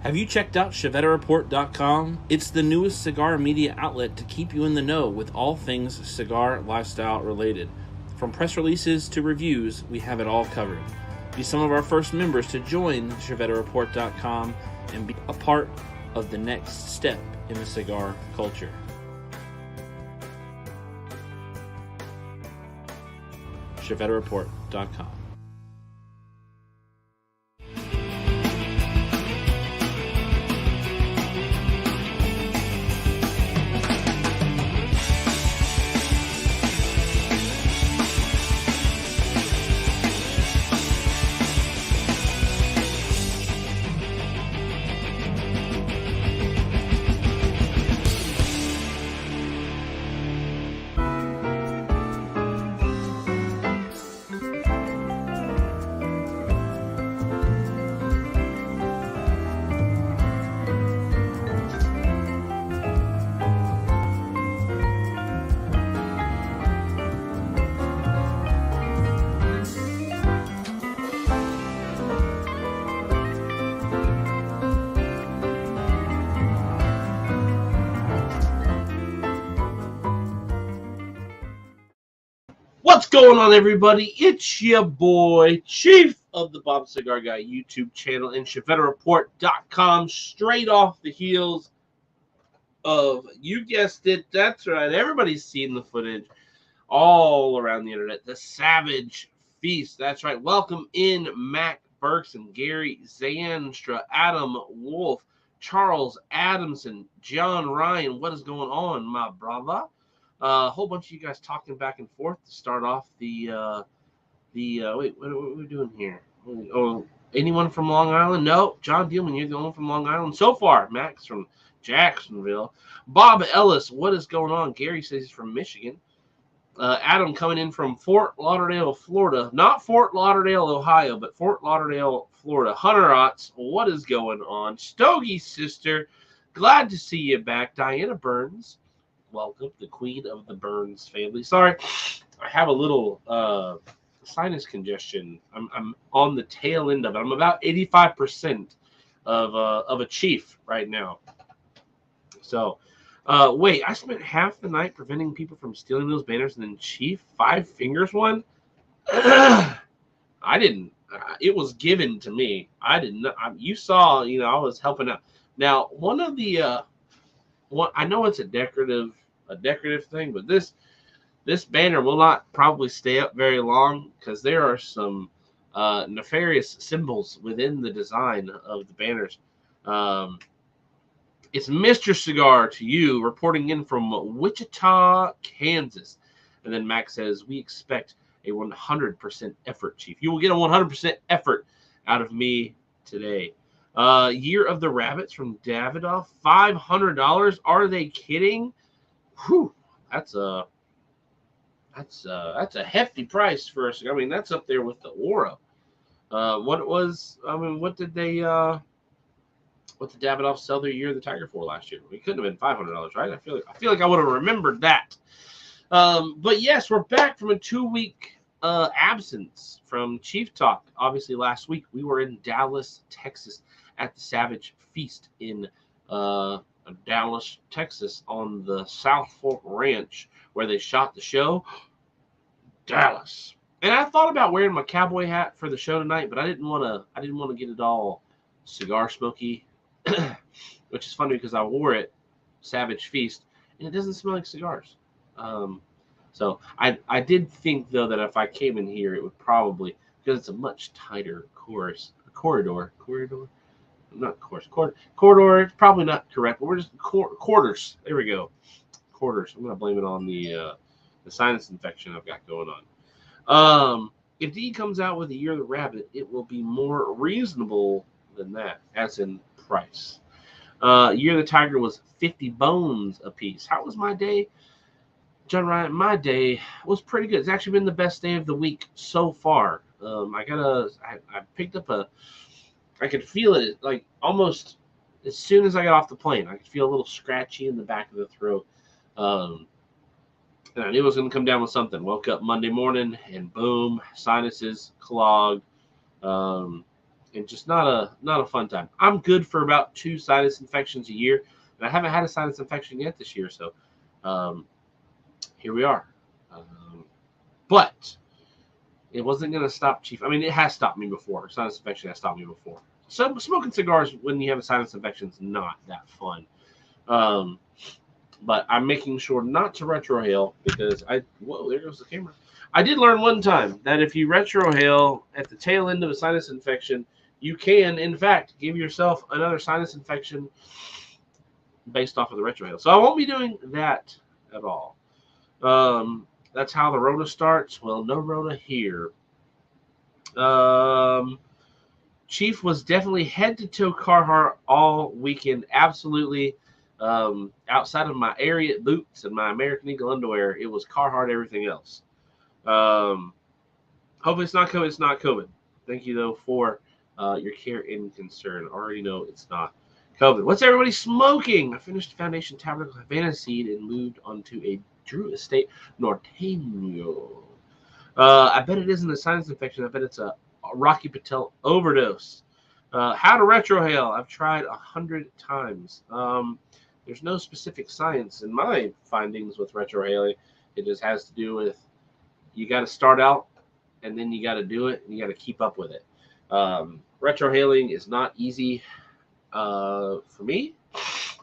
Have you checked out ChevetteReport.com? It's the newest cigar media outlet to keep you in the know with all things cigar lifestyle related. From press releases to reviews, we have it all covered. Be some of our first members to join ChevetteReport.com and be a part of the next step in the cigar culture. ChevetteReport.com. What's going on, everybody? It's your boy, Chief of the Bob Cigar Guy YouTube channel and ChevetteReport.com, straight off the heels of, you guessed it, that's right, everybody's seen the footage all around the internet, the Savage Feast. That's right. Welcome in Mac Berkson, Gary Zanstra, Adam Wolf, Charles Adamson, John Ryan. What is going on, my brother? A whole bunch of you guys talking back and forth to start off wait, what are we doing here? Oh, anyone from Long Island? No, John Dealman, you're the only one from Long Island so far. Max from Jacksonville. Bob Ellis, what is going on? Gary says he's from Michigan. Adam coming in from Fort Lauderdale, Florida. Not Fort Lauderdale, Ohio, but Fort Lauderdale, Florida. Hunter Otts, what is going on? Stogie's sister, glad to see you back. Diana Burns, welcome, the queen of the Burns family. Sorry, I have a little sinus congestion. I'm on the tail end of it. I'm about 85% of a chief right now. So, wait, I spent half the night preventing people from stealing those banners, and then Chief 5 Fingers one? I didn't. It was given to me. I didn't. You saw, I was helping out. Now, one of the, I know it's a decorative thing, but this banner will not probably stay up very long because there are some nefarious symbols within the design of the banners. It's Mr. Cigar to you, reporting in from Wichita, Kansas. And then Max says, we expect a 100% effort, Chief. You will get a 100% effort out of me today. Year of the Rabbits from Davidoff, $500. Are they kidding? Whew, that's a hefty price for a cigar. I mean, that's up there with the Aura. What did Davidoff sell their Year of the Tiger for last year? It couldn't have been $500, right? I feel like I would have remembered that. But yes, we're back from a 2-week absence from Chief Talk. Obviously, last week we were in Dallas, Texas, at the Savage Feast in Dallas, Texas, on the South Fork Ranch where they shot the show. Dallas. And I thought about wearing my cowboy hat for the show tonight, but I didn't want to get it all cigar smoky. Which is funny because I wore it Savage Feast and it doesn't smell like cigars. So I did think though that if I came in here it would probably, because it's a much tighter corridor, it's probably not correct, but we're just quarters. There we go. Quarters. I'm gonna blame it on the sinus infection I've got going on. If D comes out with a Year of the Rabbit, it will be more reasonable than that, as in price. Year of the Tiger was 50 bones a piece. How was my day, John Ryan? My day was pretty good. It's actually been the best day of the week so far. I picked up I could feel it like almost as soon as I got off the plane. I could feel a little scratchy in the back of the throat. And I knew it was going to come down with something. Woke up Monday morning and boom, sinuses clogged. and just not a fun time. I'm good for about 2 sinus infections a year, and I haven't had a sinus infection yet this year. So here we are. But it wasn't going to stop Chief. I mean, it has stopped me before. Sinus infection has stopped me before. So smoking cigars when you have a sinus infection is not that fun. But I'm making sure not to retrohale because whoa, there goes the camera. I did learn one time that if you retrohale at the tail end of a sinus infection, you can, in fact, give yourself another sinus infection based off of the retrohale. So I won't be doing that at all. That's how the Rona starts. Well, no Rona here. Chief was definitely head to toe Carhartt all weekend. Absolutely. Outside of my Ariat boots and my American Eagle underwear, it was Carhartt everything else. Hopefully it's not COVID. It's not COVID. Thank you, though, for your care and concern. I already know it's not COVID. What's everybody smoking? I finished Foundation Tabernacle Havana Seed and moved on to a Drew Estate Norteño. I bet it isn't a sinus infection. I bet it's a Rocky Patel overdose. How to retrohale? I've tried 100 times. There's no specific science in my findings with retrohaling. It just has to do with you got to start out and then you got to do it and you got to keep up with it. Retrohaling is not easy for me.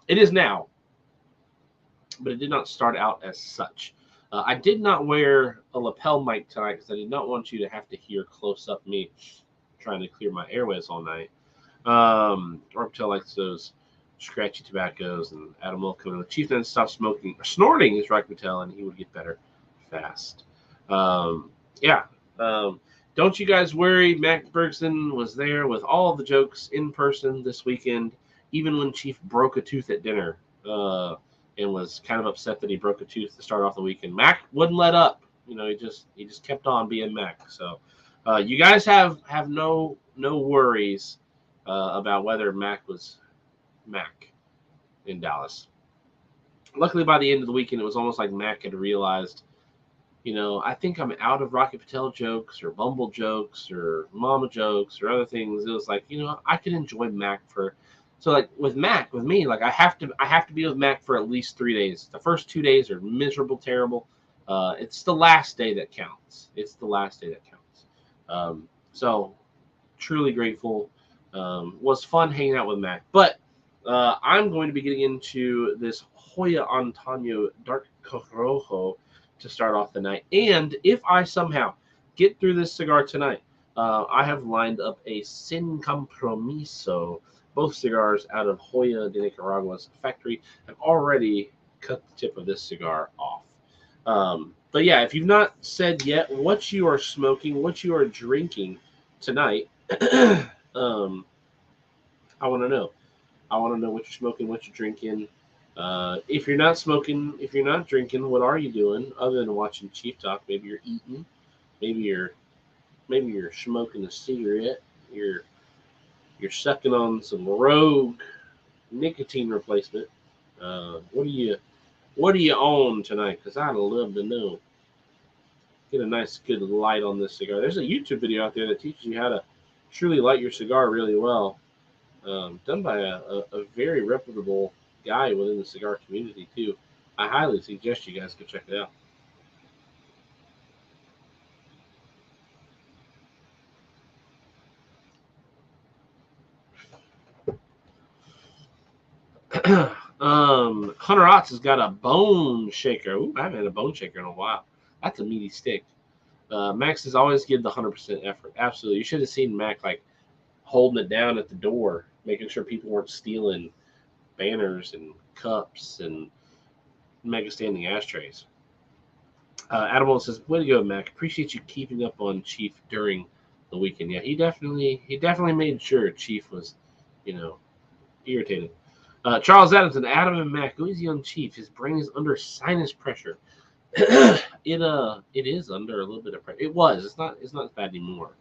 It is now, but it did not start out as such. I did not wear a lapel mic tonight because I did not want you to have to hear close up me trying to clear my airways all night. Or Patel likes those scratchy tobaccos, and Adam will come in. The Chief then stopped smoking or snorting his Rock Patel, and he would get better fast. Don't you guys worry. Mac Bergson was there with all of the jokes in person this weekend, even when Chief broke a tooth at dinner. And was kind of upset that he broke a tooth to start off the weekend. Mac wouldn't let up. You know, he just kept on being Mac. So you guys have no worries about whether Mac was Mac in Dallas. Luckily, by the end of the weekend, it was almost like Mac had realized, you know, I think I'm out of Rocky Patel jokes or Bumble jokes or Mama jokes or other things. It was like, you know, I could enjoy Mac for. So like with me, like I have to be with Mac for at least 3 days. The first 2 days are miserable, terrible. It's the last day that counts. So truly grateful. Was fun hanging out with Mac. But I'm going to be getting into this Hoya Antonio Dark Corojo to start off the night. And if I somehow get through this cigar tonight, I have lined up a Sin Compromiso. Both cigars out of Hoya de Nicaragua's factory have already cut the tip of this cigar off. But yeah, if you've not said yet what you are smoking, what you are drinking tonight, I want to know. I want to know what you're smoking, what you're drinking. If you're not smoking, if you're not drinking, what are you doing other than watching Chief Talk? Maybe you're eating. Maybe you're smoking a cigarette. You're sucking on some Rogue nicotine replacement. What do you own tonight? Because I'd love to know. Get a nice, good light on this cigar. There's a YouTube video out there that teaches you how to truly light your cigar really well. Done by a very reputable guy within the cigar community, too. I highly suggest you guys go check it out. Hunter Otts has got a bone shaker. Ooh, I haven't had a bone shaker in a while. That's a meaty stick. Max has always given the 100% effort. Absolutely. You should have seen Mac like holding it down at the door, making sure people weren't stealing banners and cups and mega standing ashtrays. Adam says, "Way to go, Mac. Appreciate you keeping up on Chief during the weekend." Yeah, he definitely made sure Chief was, irritated. Charles Adams and Adam and Mac, who is young Chief? His brain is under sinus pressure. It is under a little bit of pressure. It was. It's not as bad anymore.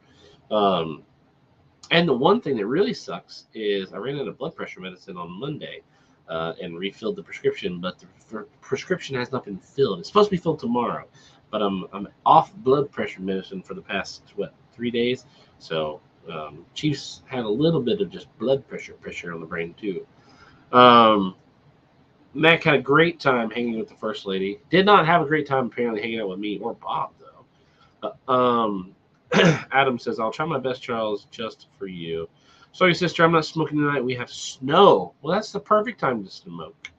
And the one thing that really sucks is I ran out of blood pressure medicine on Monday and refilled the prescription, but the prescription has not been filled. It's supposed to be filled tomorrow, but I'm off blood pressure medicine for the past 3 days. So Chiefs had a little bit of just blood pressure on the brain too. Um, Mac had a great time hanging with the first lady. Did not have a great time apparently hanging out with me or Bob though. Adam says, "I'll try my best, Charles, just for you." Sorry, sister, I'm not smoking tonight. We have snow. Well, that's the perfect time to smoke.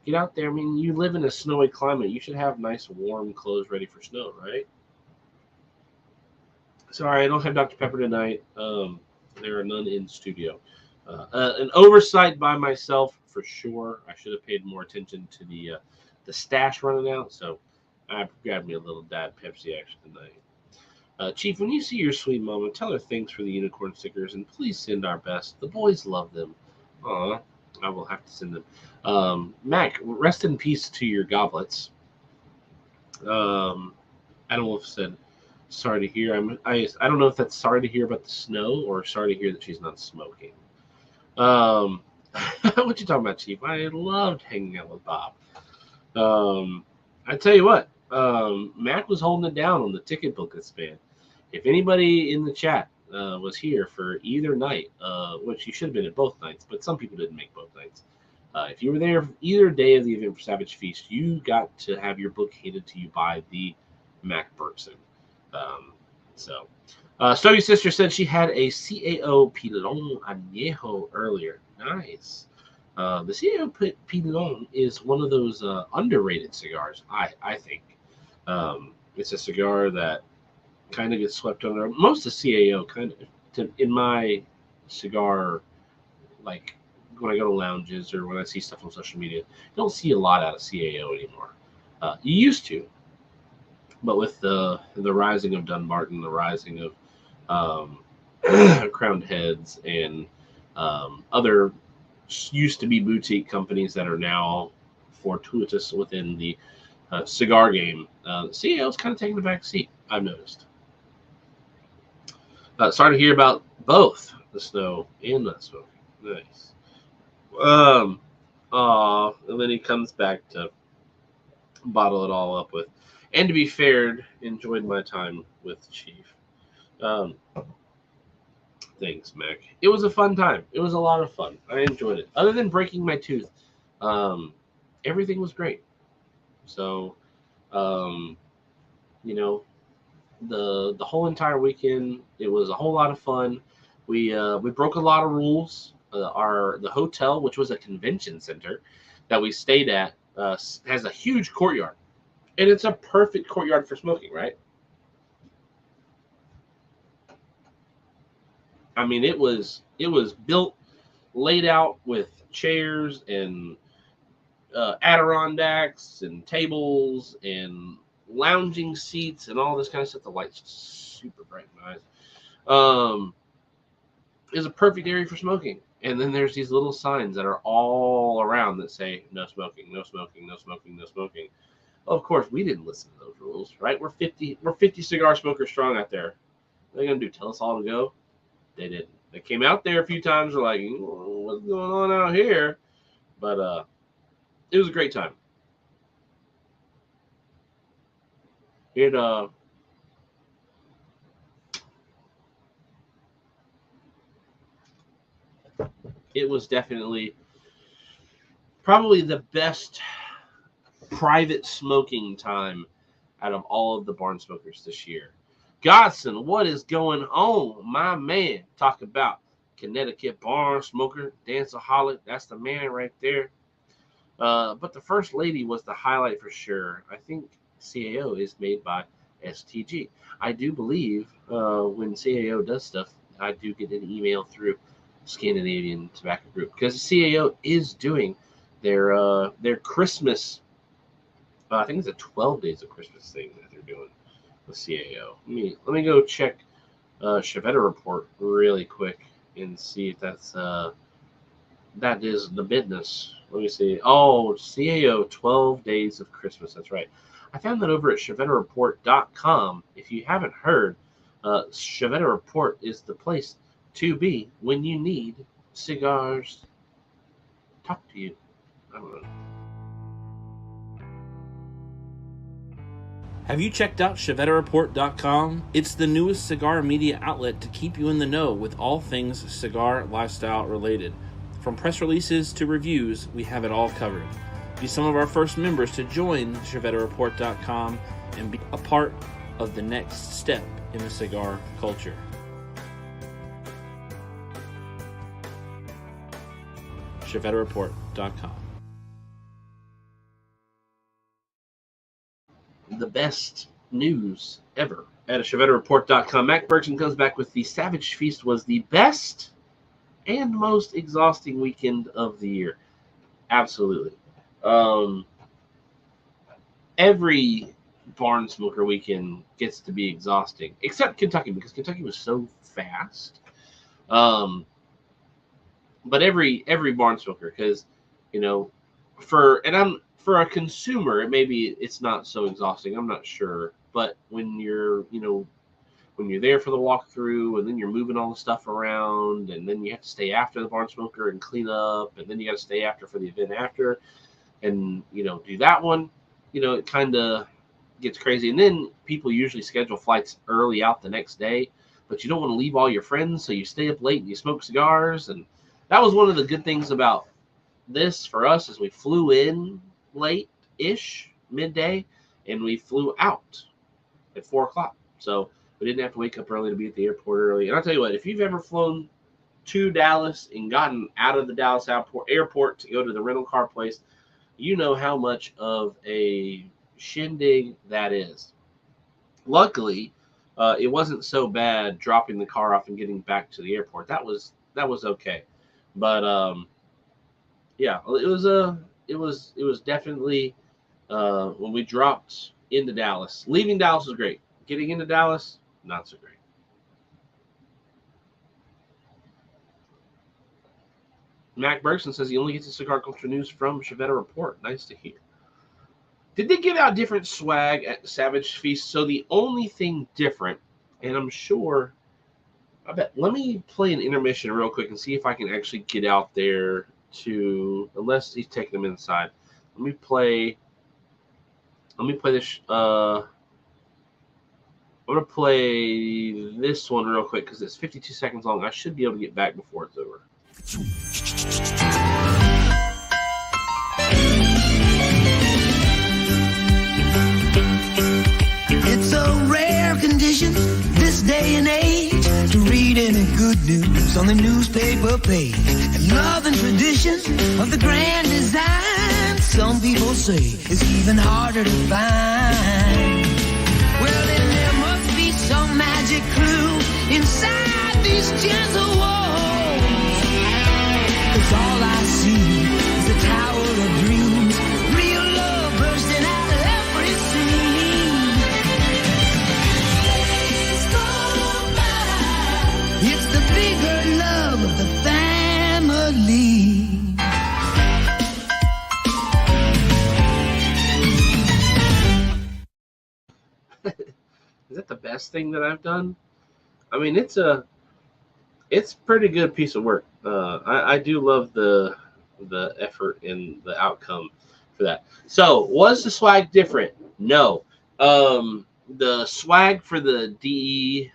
Get out there. I mean, you live in a snowy climate. You should have nice, warm clothes ready for snow, right? Sorry, I don't have Dr. Pepper tonight. There are none in studio. An oversight by myself for sure. I should have paid more attention to the stash running out. So I grabbed me a little Dad Pepsi action tonight. Chief, when you see your sweet mama, tell her thanks for the unicorn stickers and please send our best. The boys love them. Aw, I will have to send them. Mac, rest in peace to your goblets. Um, I don't know if it said sorry to hear. I don't know if that's sorry to hear about the snow or sorry to hear that she's not smoking. Um, what you talking about, Chief? I loved hanging out with Bob. I tell you what, Mac was holding it down on the ticket book span. If anybody in the chat was here for either night, which you should have been at both nights, but some people didn't make both nights. If you were there either day of the event for Savage Feast, you got to have your book handed to you by the Mac Bergson. Um, so, Stogie sister said she had a CAO Pilon Añejo earlier. Nice. The CAO Pilon is one of those underrated cigars, I think. It's a cigar that kind of gets swept under. Most of CAO kind of, in my cigar, like when I go to lounges or when I see stuff on social media, you don't see a lot out of CAO anymore. You used to, but with the rising of Dunbarton, the rising of Crowned Heads, and other used to be boutique companies that are now fortuitous within the cigar game, CAO is kind of taking the back seat, I've noticed. Starting to hear about both the snow and the smoking. Nice. Um, and then he comes back to bottle it all up with. And to be fair, enjoyed my time with Chief. Um, thanks, Mac. It was a fun time. It was a lot of fun. I enjoyed it. Other than breaking my tooth, um, everything was great. So, um, you know, the whole entire weekend, it was a whole lot of fun. We broke a lot of rules. The hotel, which was a convention center that we stayed at, has a huge courtyard, and it's a perfect courtyard for smoking. Right? I mean, it was built, laid out with chairs and Adirondacks and tables and lounging seats and all this kind of stuff. The lights super bright and nice. Um, is a perfect area for smoking. And then there's these little signs that are all around that say no smoking, no smoking, no smoking, no smoking. Well, of course, we didn't listen to those rules, right? We're 50 cigar smokers strong out there. What are they gonna do? Tell us all to go? They didn't. They came out there a few times. Were like, what's going on out here? But it was a great time. It it was definitely probably the best private smoking time out of all of the barn smokers this year. Godson, what is going on, my man? Talk about Connecticut barn smoker, danceaholic. That's the man right there. But the first lady was the highlight for sure. I think CAO is made by STG. I do believe when CAO does stuff, I do get an email through Scandinavian Tobacco Group because CAO is doing their Christmas. I think it's a 12 days of Christmas thing that they're doing with CAO. Let me go check Chevetta report really quick and see if that is the business. Let me see. Oh, CAO 12 days of Christmas. That's right. I found that over at ChevettaReport.com. If you haven't heard, Chevetta Report is the place to be when you need cigars. Talk to you. I don't know. Have you checked out ChevetteReport.com? It's the newest cigar media outlet to keep you in the know with all things cigar lifestyle related. From press releases to reviews, we have it all covered. Be some of our first members to join ChevetteReport.com and be a part of the next step in the cigar culture. ChevetteReport.com. The best news ever at ChevetteReport.com. Mac Bergson comes back with the Savage Feast was the best and most exhausting weekend of the year. Absolutely. Every barn smoker weekend gets to be exhausting, except Kentucky, because Kentucky was so fast. But every barn smoker, because for a consumer, it's not so exhausting. I'm not sure, but when you're there for the walkthrough, and then you're moving all the stuff around, and then you have to stay after the barn smoker and clean up, and then you got to stay after for the event after, and do that one. It kind of gets crazy. And then people usually schedule flights early out the next day, but you don't want to leave all your friends, so you stay up late and you smoke cigars. And that was one of the good things about this for us, is we flew in late-ish, midday, and we flew out at 4 o'clock. So we didn't have to wake up early to be at the airport early. And I'll tell you what, if you've ever flown to Dallas and gotten out of the Dallas airport to go to the rental car place, you know how much of a shindig that is. Luckily, it wasn't so bad dropping the car off and getting back to the airport. That was okay. But yeah, it was definitely when we dropped into Dallas. Leaving Dallas was great. Getting into Dallas, not so great. Mac Bergson says he only gets his cigar culture news from Chevette Report. Nice to hear. Did they give out different swag at Savage Feast? So the only thing different, and I'm sure, let me play an intermission real quick and see if I can actually get out there unless he's taking them inside. Let me play this. I'm going to play this one real quick because it's 52 seconds long. I should be able to get back before it's over. It's a rare condition this day and age to read any good news on the newspaper page. And love and tradition of the grand design, some people say, is even harder to find. Well, then there must be some magic clue inside these gentle walls. 'Cause all I see is a tower of dreams, real love bursting out of every scene. It's the bigger love of the family. Is that the best thing that I've done? I mean, it's a pretty good piece of work. I do love the effort and the outcome for that. So, was the swag different? No. The swag for the DE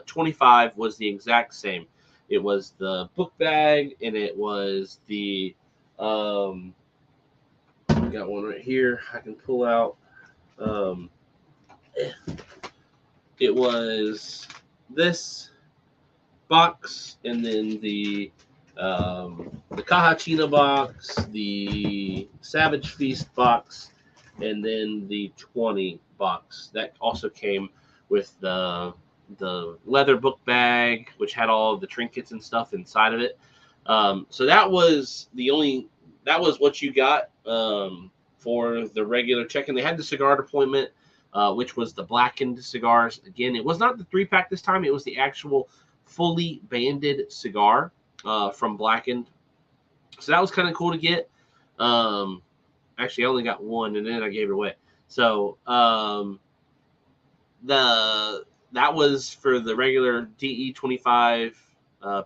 25 was the exact same. It was the book bag, and it was the I got one right here I can pull out. It was this box, and then the Cajachina box, the Savage Feast box, and then the 20 box. That also came with the leather book bag, which had all of the trinkets and stuff inside of it. So that was what you got for the regular check-in. They had the cigar deployment, which was the blackened cigars. Again, it was not the 3-pack this time. It was the actual fully banded cigar from Blackened. So that was kind of cool to get. Actually, I only got one, and then I gave it away. So that was for the regular DE25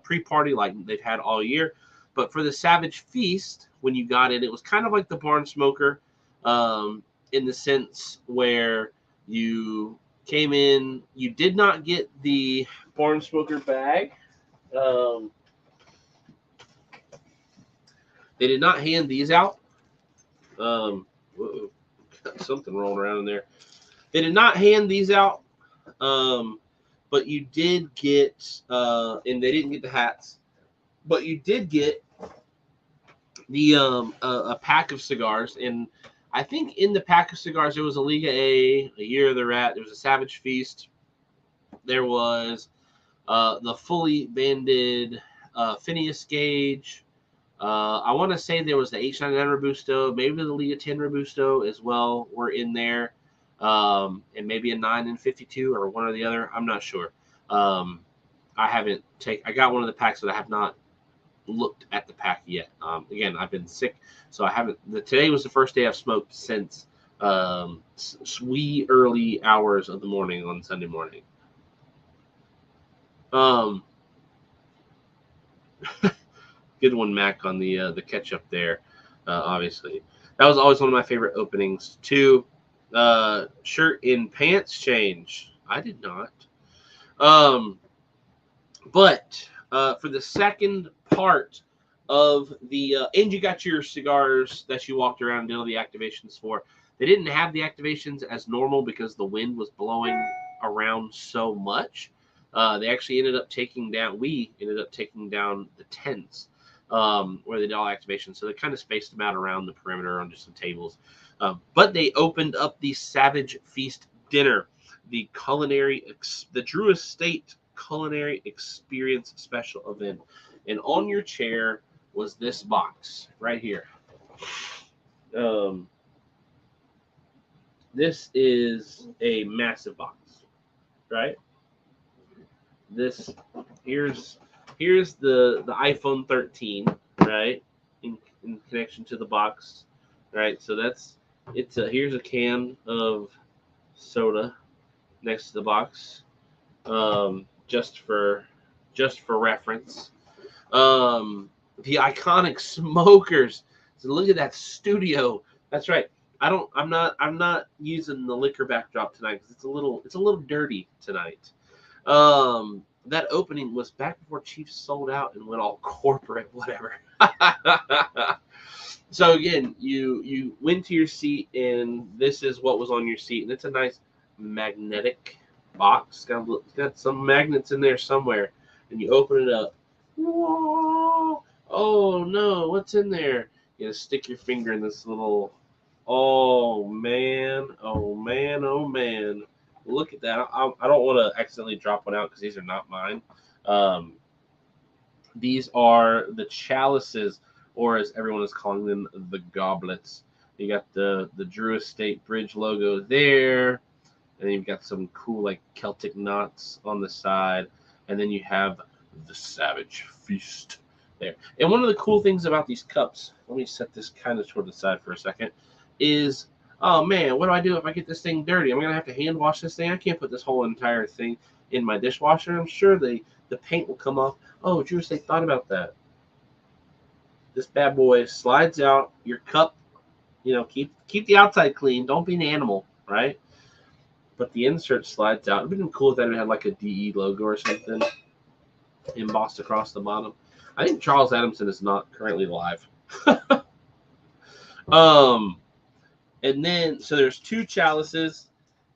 pre-party like they've had all year. But for the Savage Feast, when you got it, it was kind of like the Barn Smoker in the sense where You came in. You did not get the Barn Smoker bag. They did not hand these out. Whoa, got something rolling around in there. They did not hand these out. But you did get, and they didn't get the hats, but you did get the a pack of cigars. And I think in the pack of cigars there was a Liga A Year of the Rat, there was a Savage Feast, there was the fully banded Phineas Gauge. I want to say there was the H99 Robusto, maybe the Liga 10 Robusto as well were in there, and maybe a 9 and 52 or one or the other. I'm not sure. I got one of the packs, but I have not looked at the pack yet. Again, I've been sick, so I haven't. Today was the first day I've smoked since wee early hours of the morning on Sunday morning. Good one, Mac, on the ketchup there. Obviously, that was always one of my favorite openings too. Shirt and pants change. I did not. But for the second part of the and you got your cigars that you walked around and did all the activations for. They didn't have the activations as normal because the wind was blowing around so much. They actually ended up taking down. We ended up taking down the tents where they did all activations. So they kind of spaced them out around the perimeter on just some tables. But they opened up the Savage Feast dinner, the Drew Estate Culinary Experience special event. And on your chair was this box right here. This is a massive box, right? Here's the iPhone 13, right? In connection to the box, right? So here's a can of soda next to the box, just for reference. The iconic smokers. So look at that studio. That's right. I'm not using the liquor backdrop tonight because it's a little dirty tonight. That opening was back before Chiefs sold out and went all corporate, whatever. So again, you went to your seat, and this is what was on your seat, and it's a nice magnetic box. It's got some magnets in there somewhere, and you open it up. Whoa! Oh no, what's in there? You stick your finger in this little. Oh man! Oh man! Oh man! Look at that. I don't want to accidentally drop one out because these are not mine. These are the chalices, or as everyone is calling them, the goblets. You got the Drew Estate Bridge logo there, and then you've got some cool like Celtic knots on the side, and then you have the Savage Feast there. And one of the cool things about these cups, let me set this kind of toward the side for a second, is, oh man, what do I do if I get this thing dirty? I'm gonna have to hand wash this thing. I can't put this whole entire thing in my dishwasher. I'm sure the paint will come off. Oh, Drew, they thought about that. This bad boy slides out. Your cup, keep the outside clean. Don't be an animal, right? But the insert slides out. It'd been cool if that had like a DE logo or something embossed across the bottom. I think Charles Adamson is not currently live. And then, so there's two chalices,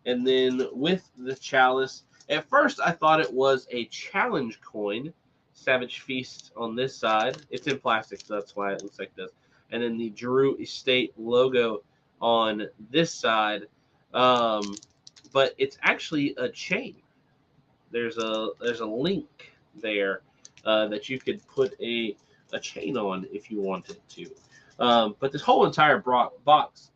and then with the chalice, at first I thought it was a challenge coin, Savage Feast on this side. It's in plastic, so that's why it looks like this. And then the Drew Estate logo on this side, but it's actually a chain. There's a link there that you could put a chain on if you wanted to. But this whole entire box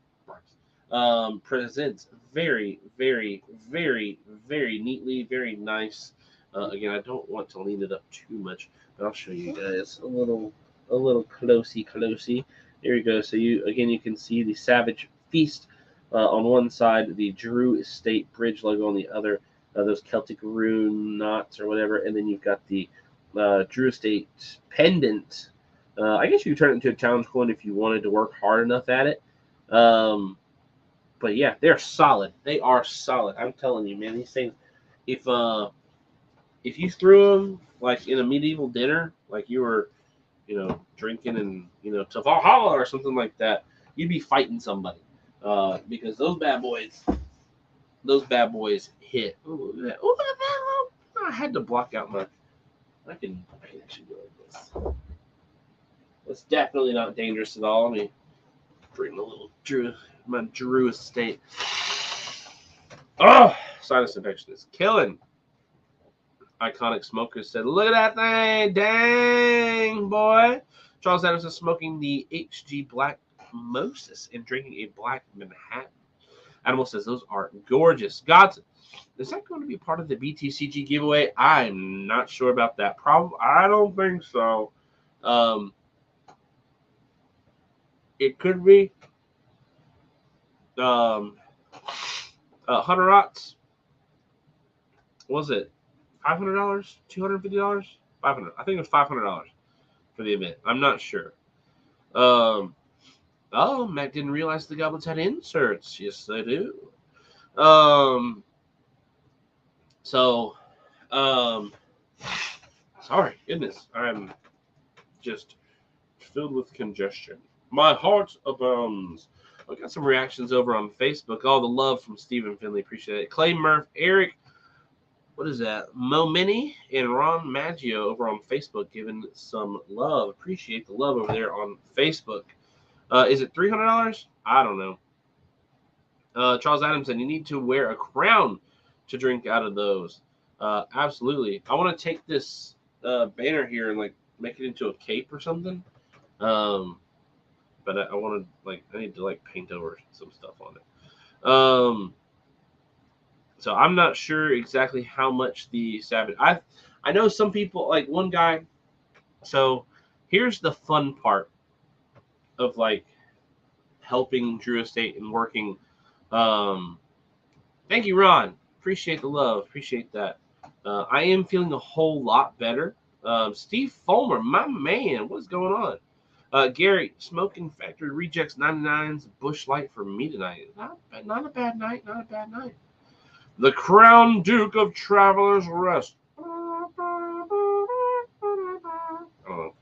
presents very, very, very, very neatly, very nice. Again, I don't want to lean it up too much, but I'll show you guys a little closey. There you go. So you can see the Savage Feast on one side, the Drew Estate Bridge logo on the other, those Celtic rune knots or whatever, and then you've got the Drew Estate pendant. I guess you could turn it into a challenge coin if you wanted to work hard enough at it. But yeah, they're solid. They are solid. I'm telling you, man. These things, if you threw them like in a medieval dinner, like you were, drinking and to Valhalla or something like that, you'd be fighting somebody. Because those bad boys hit. Ooh, look at that! I had to block out my. I can actually go like this. It's definitely not dangerous at all. Let me bring a little my Drew estate. Oh, sinus infection is killing. Iconic Smoker said, "Look at that thing, dang boy." Charles Adams is smoking the HG Black Moses and drinking a Black Manhattan. Animal says those are gorgeous. Godson, is that going to be part of the BTCG giveaway? I'm not sure about that. Probably, I don't think so. It could be. 100 Rocks. Was it $500? $250? $500. I think it was $500 for the event. I'm not sure. Oh, Matt didn't realize the goblets had inserts. Yes, they do. Sorry, goodness, I'm just filled with congestion. My heart abounds. I got some reactions over on Facebook. All the love from Stephen Finley. Appreciate it. Clay Murph, Eric, what is that? Mo Mini and Ron Maggio over on Facebook giving some love. Appreciate the love over there on Facebook. Is it $300? I don't know. Charles Adams said you need to wear a crown to drink out of those. Absolutely. I want to take this banner here and like make it into a cape or something. But I want to I need to paint over some stuff on it. So I'm not sure exactly how much the Savage. I know some people, like one guy. So here's the fun part of helping Drew Estate and working. Thank you, Ron. Appreciate the love. Appreciate that. I am feeling a whole lot better. Steve Fulmer, my man, what's going on? Gary, Smoking Factory Rejects 99's Bush Light for me tonight. Not a bad night. Not a bad night. The Crown Duke of Travelers Rest. I don't know.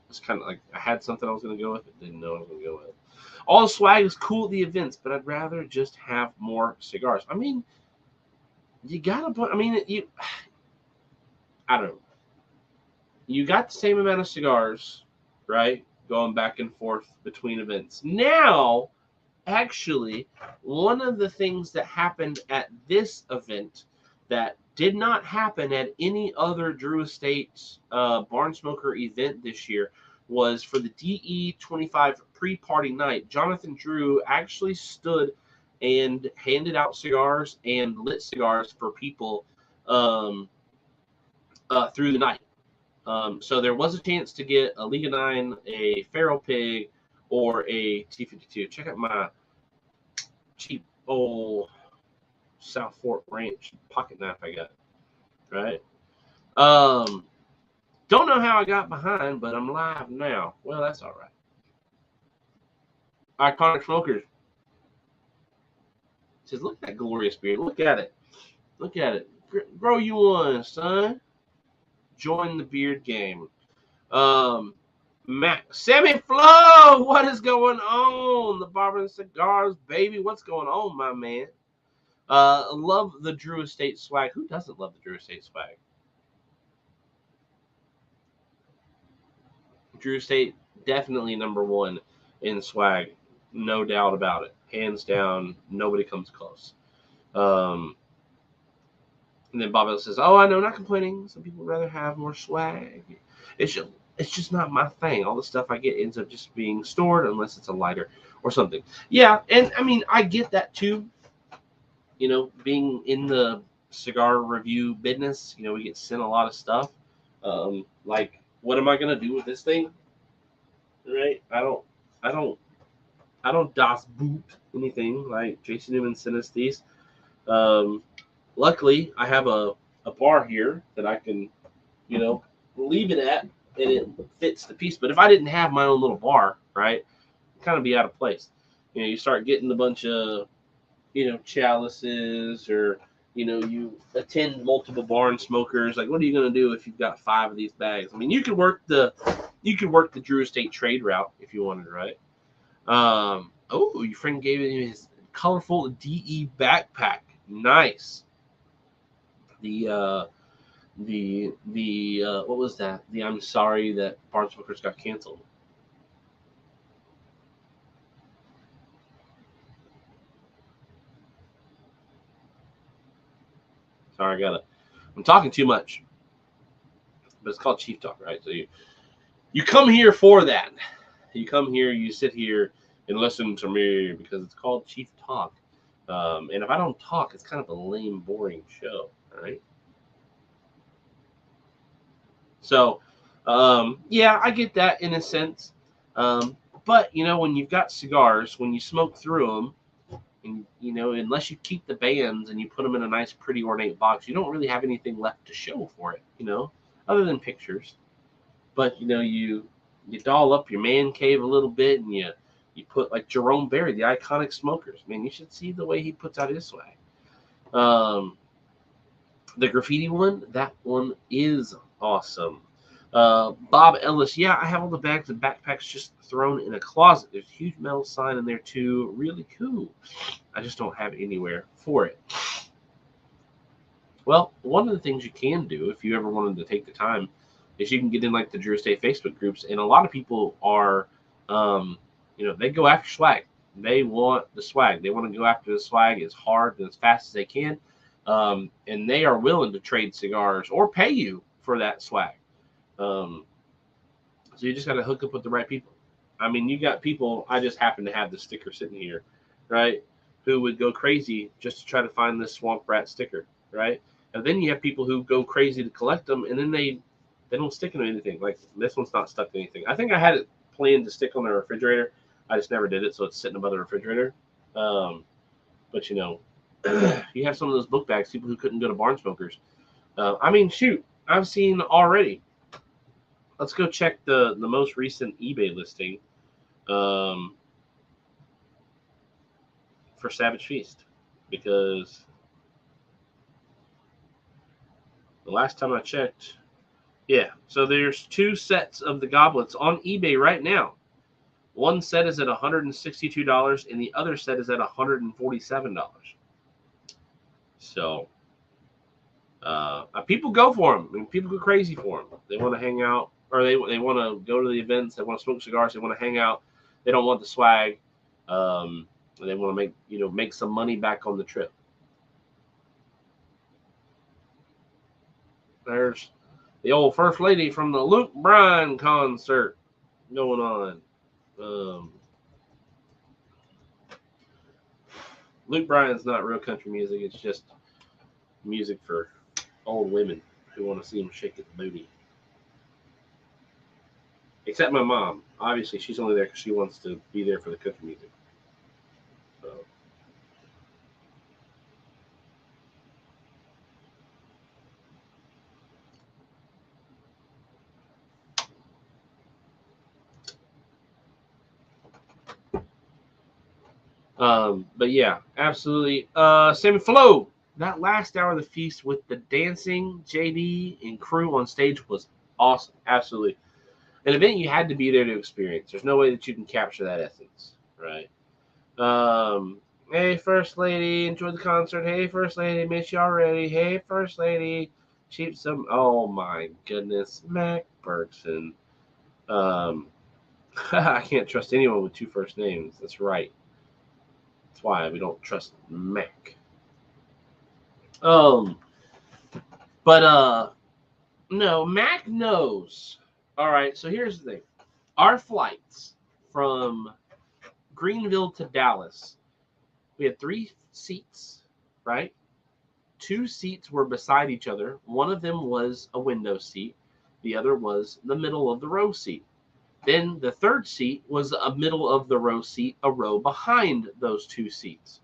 It's kind of like I had something I was going to go with, but didn't know I was going to go with. All the swag is cool at the events, but I'd rather just have more cigars. I mean, you gotta put. I mean, I don't know. You got the same amount of cigars, right? Going back and forth between events. Now, actually, one of the things that happened at this event that did not happen at any other Drew Estate Barn Smoker event this year was for the DE25 pre-party night. Jonathan Drew actually stood and handed out cigars and lit cigars for people through the night. So there was a chance to get a Liga 9, a Feral Pig, or a T52. Check out my cheap old South Fork Ranch pocket knife I got. Right? Don't know how I got behind, but I'm live now. Well, that's all right. Iconic Smokers says, look at that glorious beard. Look at it. Look at it. Grow you one, son. Join the beard game. Sammy Flo, what is going on? The Barber and Cigars, baby. What's going on, my man? Love the Drew Estate swag. Who doesn't love the Drew Estate swag? Drew Estate, definitely number one in swag. No doubt about it. Hands down, nobody comes close. And then Bob says, oh, I know, not complaining. Some people would rather have more swag. It's just not my thing. All the stuff I get ends up just being stored unless it's a lighter or something. Yeah, and I mean, I get that too. Being in the cigar review business, we get sent a lot of stuff. What am I going to do with this thing? Right? I don't Das Boot anything like Jason Newman sent us these. Luckily, I have a bar here that I can, leave it at, and it fits the piece. But if I didn't have my own little bar, right, it'd kind of be out of place. You start getting a bunch of chalices, or you attend multiple barn smokers. Like, what are you going to do if you've got 5 of these bags? I mean, you could work the Drew Estate trade route if you wanted, right? Oh, your friend gave him his colorful DE backpack. Nice. The what was that? The I'm sorry that barn smokers got canceled. Sorry, I'm talking too much, but it's called Chief Talk, right? So you come here for that. You come here, you sit here and listen to me because it's called Chief Talk. And if I don't talk, it's kind of a lame, boring show, right? So, yeah, I get that in a sense. But when you've got cigars, when you smoke through them, and unless you keep the bands and you put them in a nice, pretty, ornate box, you don't really have anything left to show for it, other than pictures. But you doll up your man cave a little bit, and you put, like Jerome Berry, the iconic smokers. Man, you should see the way he puts out his swag. The graffiti one, that one is awesome. Bob Ellis, yeah, I have all the bags and backpacks just thrown in a closet. There's a huge metal sign in there too. Really cool. I just don't have anywhere for it. Well, one of the things you can do if you ever wanted to take the time is you can get in like the Drew Estate Facebook groups, and a lot of people are, they go after swag. They want the swag. They want to go after the swag as hard and as fast as they can, and they are willing to trade cigars or pay you for that swag. So you just got to hook up with the right people. I mean, you got people. I just happen to have the sticker sitting here, right? Who would go crazy just to try to find this Swamp Rat sticker, right? And then you have people who go crazy to collect them, and then they don't stick into anything. Like, this one's not stuck to anything. I think I had it planned to stick on the refrigerator. I just never did it, so it's sitting above the refrigerator. But you have some of those book bags, people who couldn't go to barn smokers. I mean, shoot, I've seen already. Let's go check the most recent eBay listing for Savage Feast, because the last time I checked, yeah, so there's 2 sets of the goblets on eBay right now. One set is at $162, and the other set is at $147. So people go for them. I mean, people go crazy for them. They want to hang out, or they want to go to the events. They want to smoke cigars. They want to hang out. They don't want the swag. They want to make some money back on the trip. There's the old first lady from the Luke Bryan concert going on. Luke Bryan's not real country music. It's just music for old women who want to see him shake his booty. Except my mom. Obviously, she's only there because she wants to be there for the country music. So. But yeah, absolutely. Sammy Flo, that last hour of the feast with the dancing, JD, and crew on stage was awesome. Absolutely. An event you had to be there to experience. There's no way that you can capture that essence, right? Hey, First Lady, enjoy the concert. Hey, First Lady, miss you already. Hey, First Lady, cheap some. Oh my goodness, Mac Bergson. I can't trust anyone with 2 first names. That's right. That's why we don't trust Mac. But no, Mac knows. All right, so here's the thing. Our flights from Greenville to Dallas, we had 3 seats, right? 2 seats were beside each other. One of them was a window seat. The other was the middle of the row seat. Then the 3rd seat was a middle of the row seat, a row behind those 2 seats.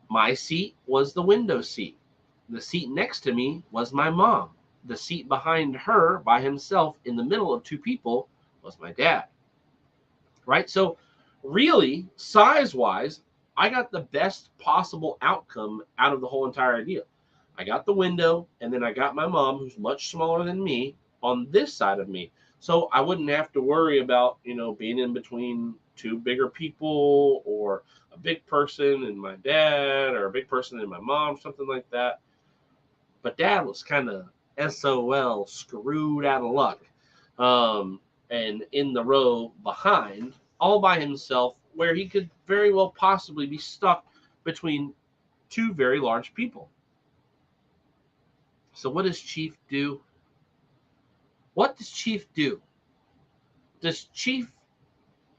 My seat was the window seat. The seat next to me was my mom. The seat behind her by himself in the middle of 2 people was my dad. Right? So really, size-wise, I got the best possible outcome out of the whole entire deal. I got the window, and then I got my mom, who's much smaller than me, on this side of me. So I wouldn't have to worry about, being in between two bigger people, or a big person and my dad, or a big person and my mom, something like that. But Dad was kind of SOL, screwed out of luck, and in the row behind, all by himself, where he could very well possibly be stuck between two very large people. So what does Chief do? What does Chief do? Does Chief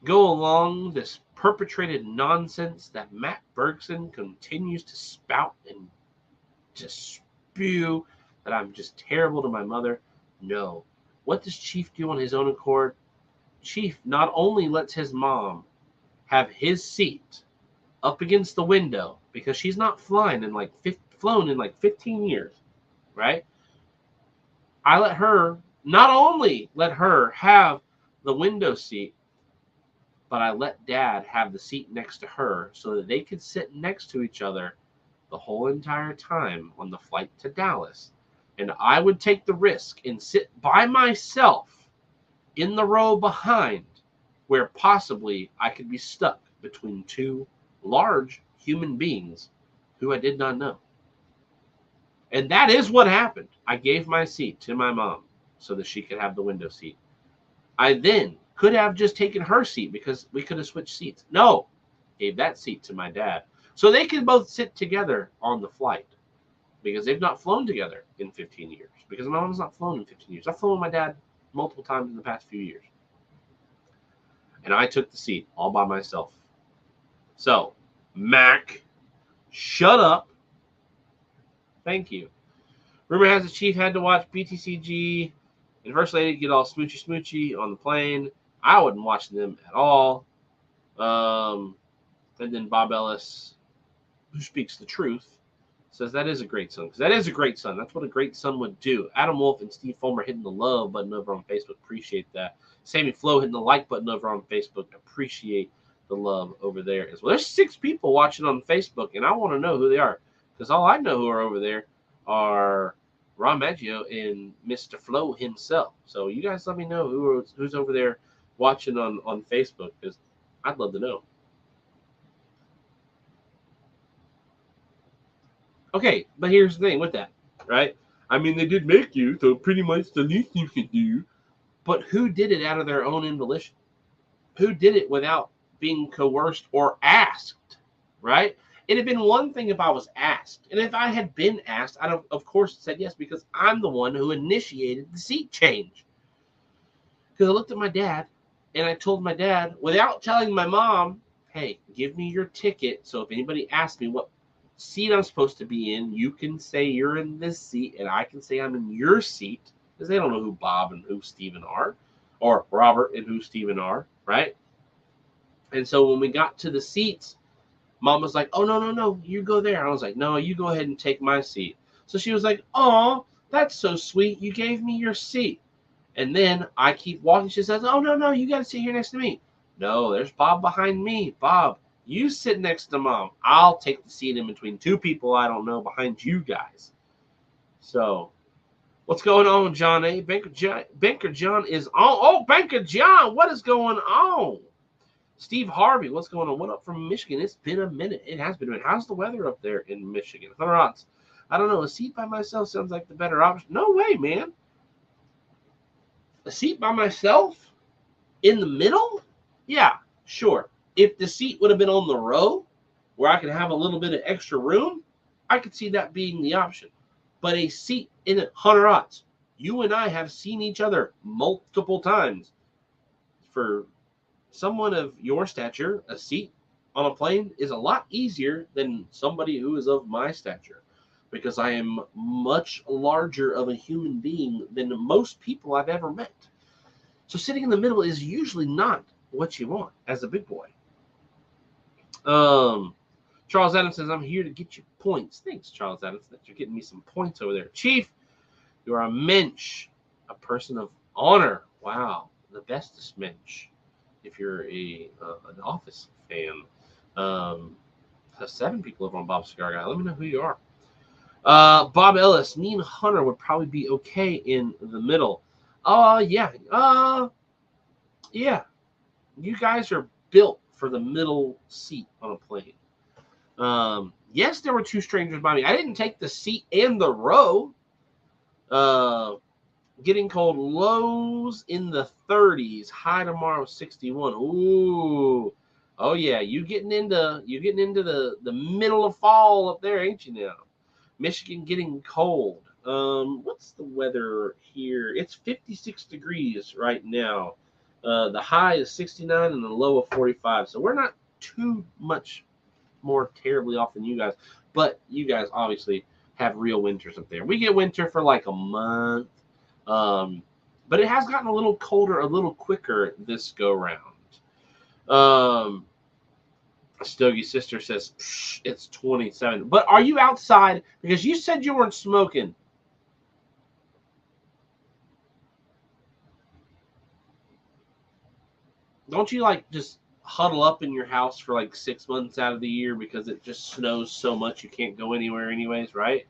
go along this perpetrated nonsense that Matt Bergson continues to spout and just spew, that I'm just terrible to my mother? No. What does Chief do on his own accord? Chief not only lets his mom have his seat up against the window, because she's not flown in like 15 years, right? I not only let her have the window seat, but I let Dad have the seat next to her so that they could sit next to each other the whole entire time on the flight to Dallas. And I would take the risk and sit by myself in the row behind, where possibly I could be stuck between two large human beings who I did not know. And that is what happened. I gave my seat to my mom so that she could have the window seat. I then could have just taken her seat because we could have switched seats. No, gave that seat to my dad so they could both sit together on the flight, because they've not flown together in 15 years. Because my mom's not flown in 15 years. I've flown with my dad multiple times in the past few years. And I took the seat all by myself. So, Mac, shut up. Thank you. Rumor has the Chief had to watch BTCG and First Lady get all smoochy on the plane. I wasn't watching them at all. And then Bob Ellis, who speaks the truth, says that is a great son. Because that is a great son. That's what a great son would do. Adam Wolf and Steve Fulmer hitting the love button over on Facebook. Appreciate that. Sammy Flo hitting the like button over on Facebook. Appreciate the love over there as well. There's 6 people watching on Facebook, and I want to know who they are. Because all I know who are over there are Ron Maggio and Mr. Flo himself. So you guys let me know who's over there watching on Facebook, because I'd love to know. Okay, but here's the thing with that, right? I mean, they did make you, so pretty much the least you could do. But who did it out of their own volition? Who did it without being coerced or asked, right? It'd have been one thing if I was asked. And if I had been asked, I'd have, of course, said yes, because I'm the one who initiated the seat change. Because I looked at my dad, and I told my dad, without telling my mom, hey, give me your ticket, so if anybody asks me what seat I'm supposed to be in, you can say you're in this seat, and I can say I'm in your seat, because they don't know who Bob and who Steven are, or Robert and who Steven are, right? And so when we got to the seats, Mom was like, oh, no, you go there. I was like, no, you go ahead and take my seat. So she was like, oh, that's so sweet. You gave me your seat. And then I keep walking. She says, oh, no, you got to sit here next to me. No, there's Bob behind me. Bob, you sit next to Mom. I'll take the seat in between 2 people I don't know behind you guys. So, what's going on, John A? Banker John is on. Oh, Banker John, what is going on? Steve Harvey, what's going on? What up from Michigan? It's been a minute. It has been a minute. How's the weather up there in Michigan? 100 odds. I don't know. A seat by myself sounds like the better option. No way, man. A seat by myself in the middle? Yeah, sure. If the seat would have been on the row where I could have a little bit of extra room, I could see that being the option. But a seat in 100 odds. You and I have seen each other multiple times. For someone of your stature, a seat on a plane is a lot easier than somebody who is of my stature, because I am much larger of a human being than most people I've ever met. So sitting in the middle is usually not what you want as a big boy. Charles Adams says, I'm here to get you points. Thanks, Charles Adams, that you're getting me some points over there. Chief, you are a mensch, a person of honor. Wow, the bestest mensch. If you're an Office fan. 7 people over on Bob Cigar Guy. Let me know who you are. Bob Ellis, me and Hunter would probably be okay in the middle. Yeah. Yeah. You guys are built for the middle seat on a plane. Yes, there were 2 strangers by me. I didn't take the seat and the row. Getting cold, lows in the 30s, high tomorrow 61. Ooh. Oh yeah, you getting into the middle of fall up there, ain't you now? Michigan getting cold. What's the weather here? It's 56 degrees right now. The high is 69 and the low of 45. So we're not too much more terribly off than you guys. But you guys obviously have real winters up there. We get winter for like a month. But it has gotten a little colder, a little quicker this go round. Stogie's sister says it's 27. But are you outside? Because you said you weren't smoking. Don't you like just huddle up in your house for like 6 months out of the year because it just snows so much you can't go anywhere anyways, right?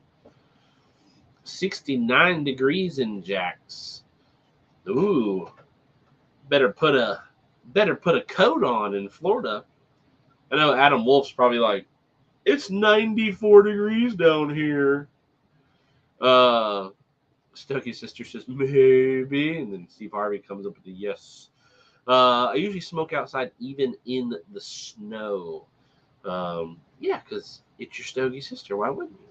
69 degrees in Jax. Ooh. Better put a coat on in Florida. I know Adam Wolf's probably like, it's 94 degrees down here. Stokey's sister says, maybe. And then Steve Harvey comes up with a yes. I usually smoke outside even in the snow. Yeah, because it's your Stogie sister. Why wouldn't you?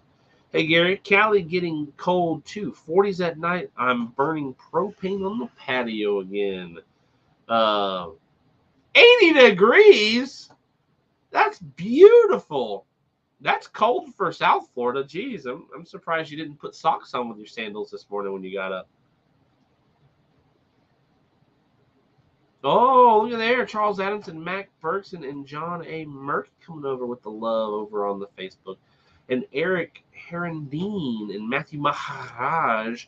Hey, Gary, Cali getting cold too. 40s at night. I'm burning propane on the patio again. 80 degrees? That's beautiful. That's cold for South Florida. Jeez, I'm surprised you didn't put socks on with your sandals this morning when you got up. Oh, look at there. Charles Adams and Mac Bergson and John A. Merck coming over with the love over on the Facebook. And Eric Herendine and Matthew Maharaj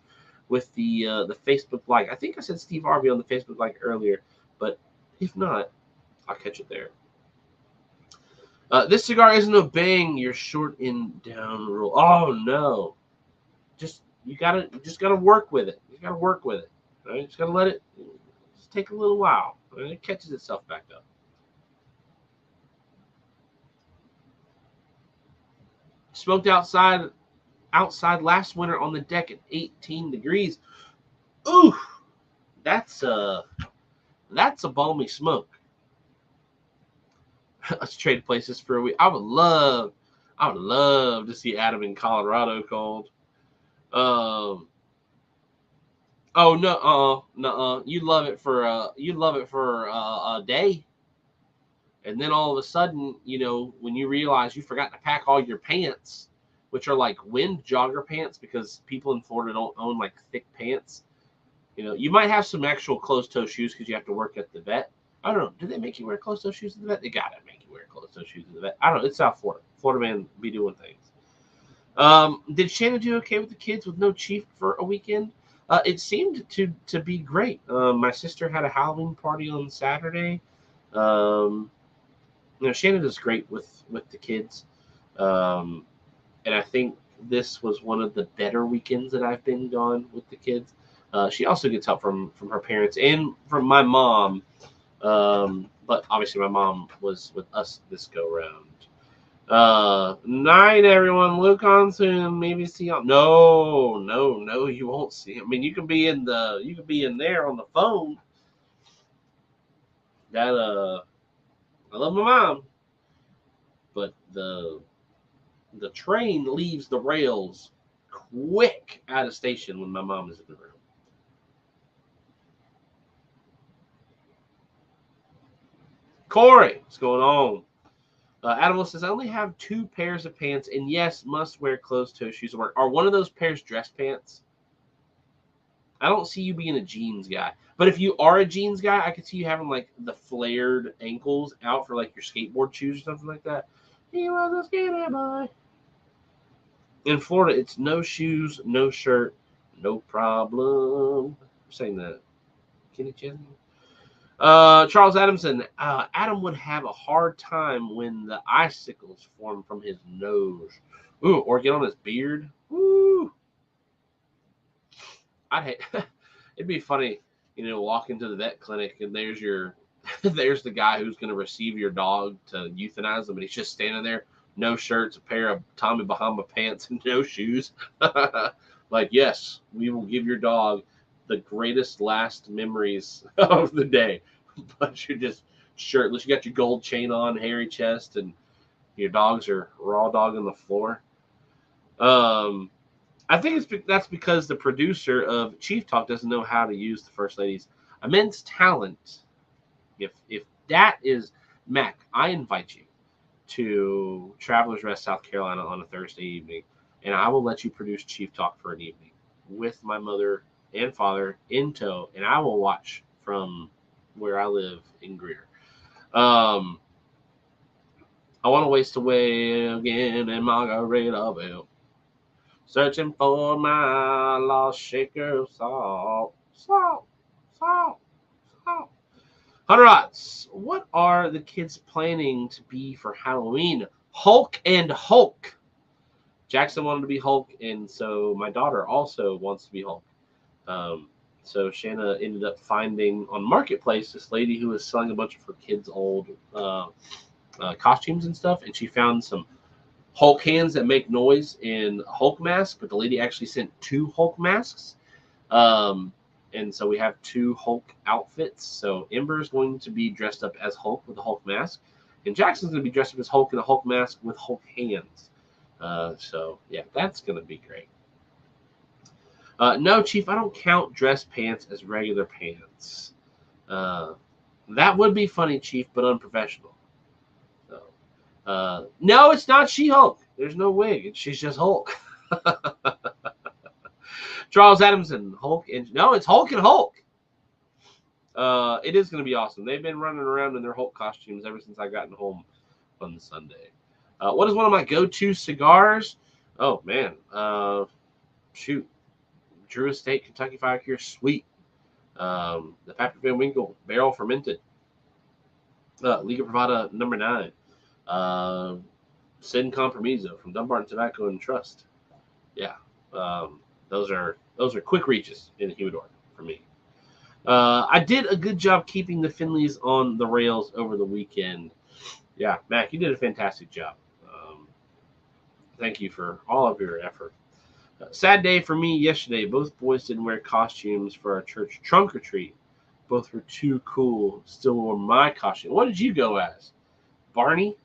with the Facebook like. I think I said Steve Harvey on the Facebook like earlier, but if not, I'll catch it there. This cigar isn't obeying your short and down rule. Oh no! You just gotta work with it. You gotta work with it. Right? You just gotta let it just take a little while, and it catches itself back up. Smoked outside last winter on the deck at 18 degrees. Ooh, that's a balmy smoke. Let's trade places for a week. I would love to see Adam in Colorado cold. Oh no, you love it for a day, and then all of a sudden, when you realize you forgot to pack all your pants, which are like wind jogger pants, because people in Florida don't own like thick pants. You might have some actual closed-toe shoes because you have to work at the vet. I don't know. Do they make you wear closed-toe shoes at the vet? They gotta make you wear closed-toe shoes at the vet. I don't know. It's South Florida. Florida man be doing things. Did Shannon do okay with the kids with no chief for a weekend? It seemed to be great. My sister had a Halloween party on Saturday. Shannon does great with the kids. And I think this was one of the better weekends that I've been gone with the kids. She also gets help from her parents and from my mom. But obviously my mom was with us this go round. Night everyone. Luke on soon. Maybe see you. No, you won't see him. I mean, you can be in there on the phone. That I love my mom, but the train leaves the rails quick out of station when my mom is in the room. Corey, what's going on? Adam says, I only have 2 pairs of pants, and yes, must wear closed-toe shoes to work. Are one of those pairs dress pants? I don't see you being a jeans guy. But if you are a jeans guy, I could see you having, like, the flared ankles out for, like, your skateboard shoes or something like that. He was a skater boy. In Florida, it's no shoes, no shirt, no problem. I'm saying that. Kenny Chesney. Charles Adamson. Adam would have a hard time when the icicles form from his nose. Ooh, or get on his beard. Ooh. I'd hate. It'd be funny, walk into the vet clinic and there's your, there's the guy who's going to receive your dog to euthanize him, and he's just standing there, no shirts, a pair of Tommy Bahama pants, and no shoes. Like, yes, we will give your dog the greatest last memories of the day, but you're just shirtless. You got your gold chain on, hairy chest, and your dogs are raw dogging the floor. I think that's because the producer of Chief Talk doesn't know how to use the First Lady's immense talent. If that is Mac, I invite you to Travelers Rest, South Carolina on a Thursday evening, and I will let you produce Chief Talk for an evening with my mother and father in tow, and I will watch from where I live in Greer. I want to waste away again in Margaritaville, searching for my lost shaker of salt. Salt, salt, salt. Hunter Otts, what are the kids planning to be for Halloween? Hulk and Hulk. Jackson wanted to be Hulk, and so my daughter also wants to be Hulk. So Shanna ended up finding on Marketplace this lady who was selling a bunch of her kids' old costumes and stuff, and she found some Hulk hands that make noise in Hulk mask, but the lady actually sent 2 Hulk masks. And so we have 2 Hulk outfits. So Ember's going to be dressed up as Hulk with a Hulk mask, and Jackson's going to be dressed up as Hulk in a Hulk mask with Hulk hands. So yeah, that's going to be great. No, Chief, I don't count dress pants as regular pants. That would be funny, Chief, but unprofessional. So, no, it's not She-Hulk. There's no wig. She's just Hulk. Charles Adamson, Hulk, and no, it's Hulk and Hulk. It is going to be awesome. They've been running around in their Hulk costumes ever since I gotten home on Sunday. What is one of my go-to cigars? Oh man, shoot, Drew Estate Kentucky Fire Cure Sweet, the Patrick Van Winkle Barrel Fermented, Liga Privada number 9, Sin Compromiso from Dumbarton Tobacco and Trust. Yeah, those are quick reaches in the humidor for me. I did a good job keeping the Finleys on the rails over the weekend. Yeah, Mac, you did a fantastic job. Thank you for all of your effort. Sad day for me yesterday. Both boys didn't wear costumes for our church trunk or treat. Both were too cool. Still wore my costume. What did you go as? Barney?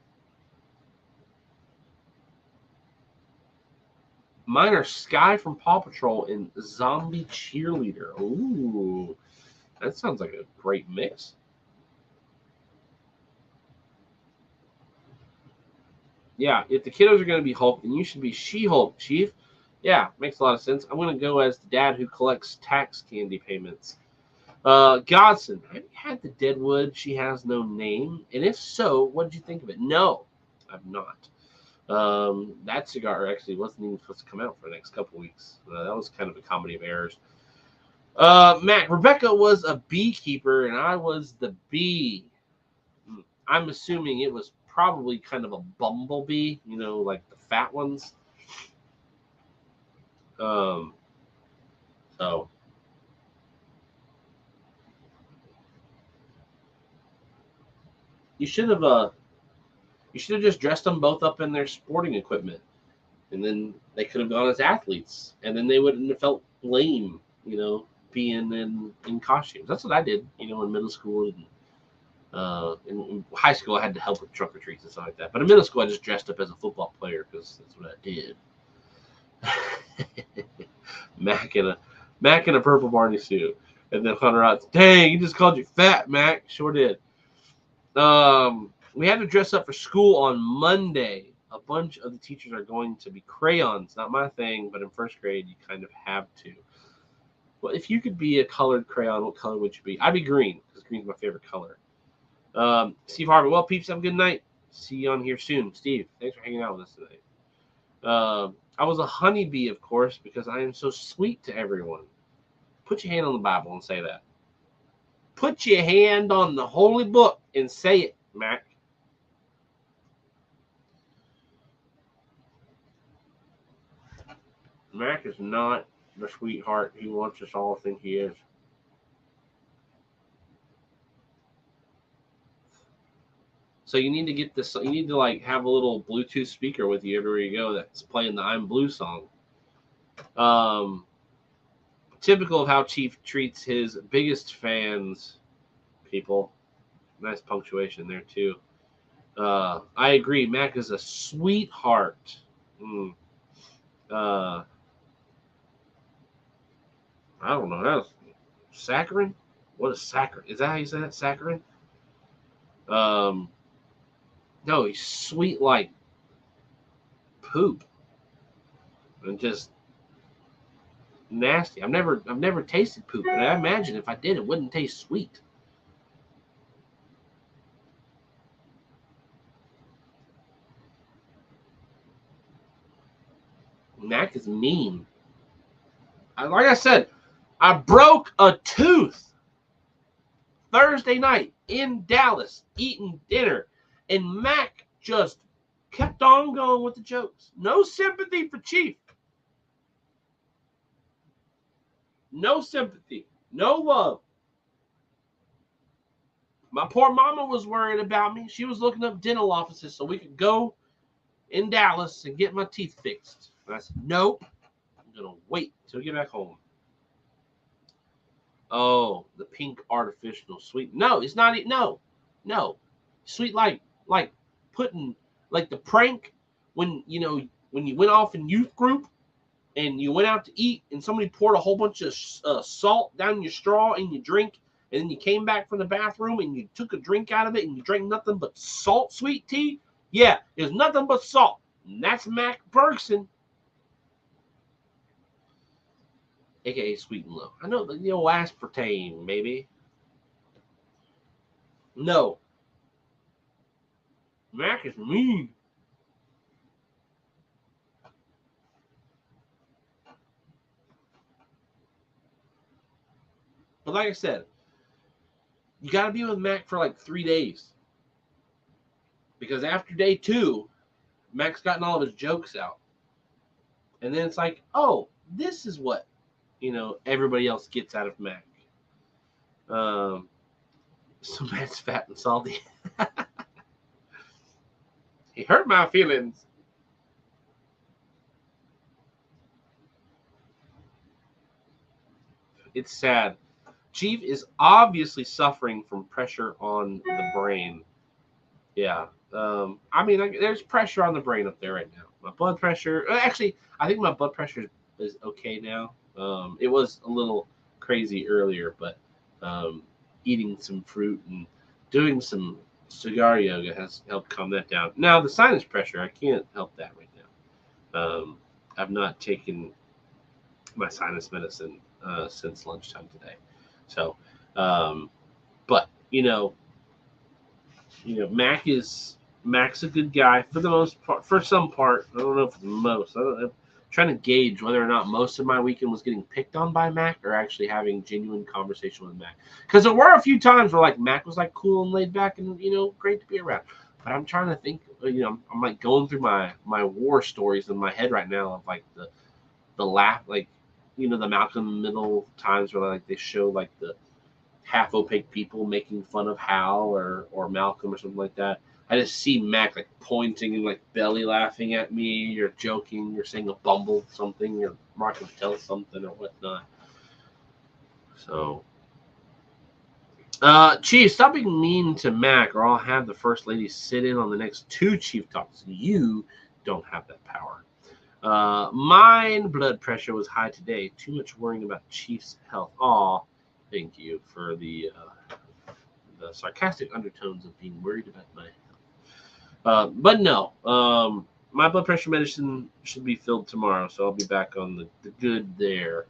Mine are Sky from Paw Patrol and Zombie Cheerleader. Ooh, that sounds like a great mix. Yeah, if the kiddos are going to be Hulk, then you should be She-Hulk, Chief. Yeah, makes a lot of sense. I'm going to go as the dad who collects tax candy payments. Godson, have you had the Deadwood She Has No Name? And if so, what did you think of it? No, I've not. That cigar actually wasn't even supposed to come out for the next couple weeks. That was kind of a comedy of errors. Matt, Rebecca was a beekeeper and I was the bee. I'm assuming it was probably kind of a bumblebee, like the fat ones. So you should have just dressed them both up in their sporting equipment, and then they could have gone as athletes, and then they wouldn't have felt lame, being in costumes. That's what I did, in middle school and in high school. I had to help with trunk or treats and stuff like that. But in middle school, I just dressed up as a football player because that's what I did. Mac in a purple Barney suit, and then Hunter Otts. Dang, he just called you fat, Mac. Sure did. We had to dress up for school on Monday. A bunch of the teachers are going to be crayons. Not my thing, but in first grade, you kind of have to. Well, if you could be a colored crayon, what color would you be? I'd be green, because green's my favorite color. Steve Harvey. Well, peeps, have a good night. See you on here soon. Steve, thanks for hanging out with us today. I was a honeybee, of course, because I am so sweet to everyone. Put your hand on the Bible and say that. Put your hand on the holy book and say it, Mac. Mac is not the sweetheart he wants us all to think he is. So you need to get this. You need to like have a little Bluetooth speaker with you everywhere you go that's playing the "I'm Blue" song. Typical of how Chief treats his biggest fans. People, nice punctuation there too. I agree. Mac is a sweetheart. I don't know. That's saccharin. What is saccharin? Is that how you say that? Saccharin? No, he's sweet like poop, and just nasty. I've never tasted poop, but I imagine if I did, it wouldn't taste sweet. Mac is mean. Like I said, I broke a tooth Thursday night in Dallas eating dinner, and Mac just kept on going with the jokes. No sympathy for Chief. No sympathy. No love. My poor mama was worried about me. She was looking up dental offices so we could go in Dallas and get my teeth fixed. And I said, nope. I'm going to wait till we get back home. Oh, the pink artificial sweet. No, it's not. No. Sweet like putting, like the prank when you went off in youth group and you went out to eat and somebody poured a whole bunch of salt down your straw in your drink, and then you came back from the bathroom and you took a drink out of it and you drank nothing but salt sweet tea. Yeah, there's nothing but salt. And that's Mac Bergson. AKA Sweet and Low. I know the old aspartame, maybe. No. Mac is mean. But like I said, you got to be with Mac for like 3 days. Because after day 2, Mac's gotten all of his jokes out. And then it's like, oh, this is what, everybody else gets out of Mac. So Mac's fat and salty. He hurt my feelings. It's sad. Chief is obviously suffering from pressure on the brain. Yeah. There's pressure on the brain up there right now. My blood pressure, actually, I think my blood pressure is okay now. It was a little crazy earlier, but eating some fruit and doing some cigar yoga has helped calm that down. Now, the sinus pressure, I can't help that right now. I've not taken my sinus medicine since lunchtime today. So, but, Mac's a good guy for the most part. For some part, I don't know for the most. I'm trying to gauge whether or not most of my weekend was getting picked on by Mac or actually having genuine conversation with Mac. Because there were a few times where like Mac was like cool and laid back and great to be around. But I'm trying to think. I'm like going through my war stories in my head right now of like the laugh, like the Malcolm Middle times where like they show like the half opaque people making fun of Hal or Malcolm or something like that. I just see Mac like pointing and like belly laughing at me or joking or saying a bumble something or Mark would tell something or whatnot. So, Chief, stop being mean to Mac or I'll have the First Lady sit in on the next 2 Chief Talks. You don't have that power. Mine blood pressure was high today. Too much worrying about Chief's health. Aw, thank you for the sarcastic undertones of being worried about my health. But no, my blood pressure medicine should be filled tomorrow, so I'll be back on the good there.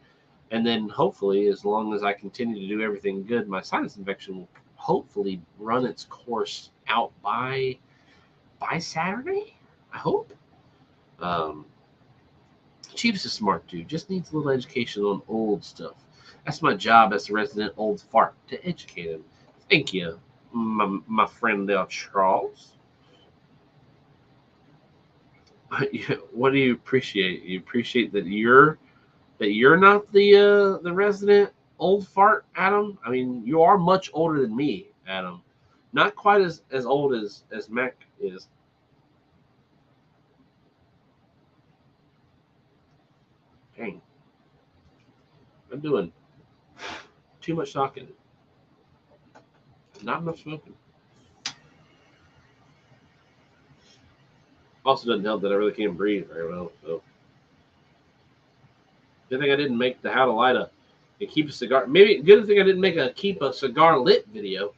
And then hopefully, as long as I continue to do everything good, my sinus infection will hopefully run its course out by Saturday, I hope. Chief's a smart dude, just needs a little education on old stuff. That's my job as a resident old fart, to educate him. Thank you, my friend there, Charles. What do you appreciate? You appreciate that you're not the resident old fart, Adam. I mean, you are much older than me, Adam. Not quite as old as Mac is. Dang, I'm doing too much talking, not enough smoking. Also doesn't help that I really can't breathe very well. So good thing I didn't make the how to light a and keep a cigar. Maybe good thing I didn't make a keep a cigar lit video.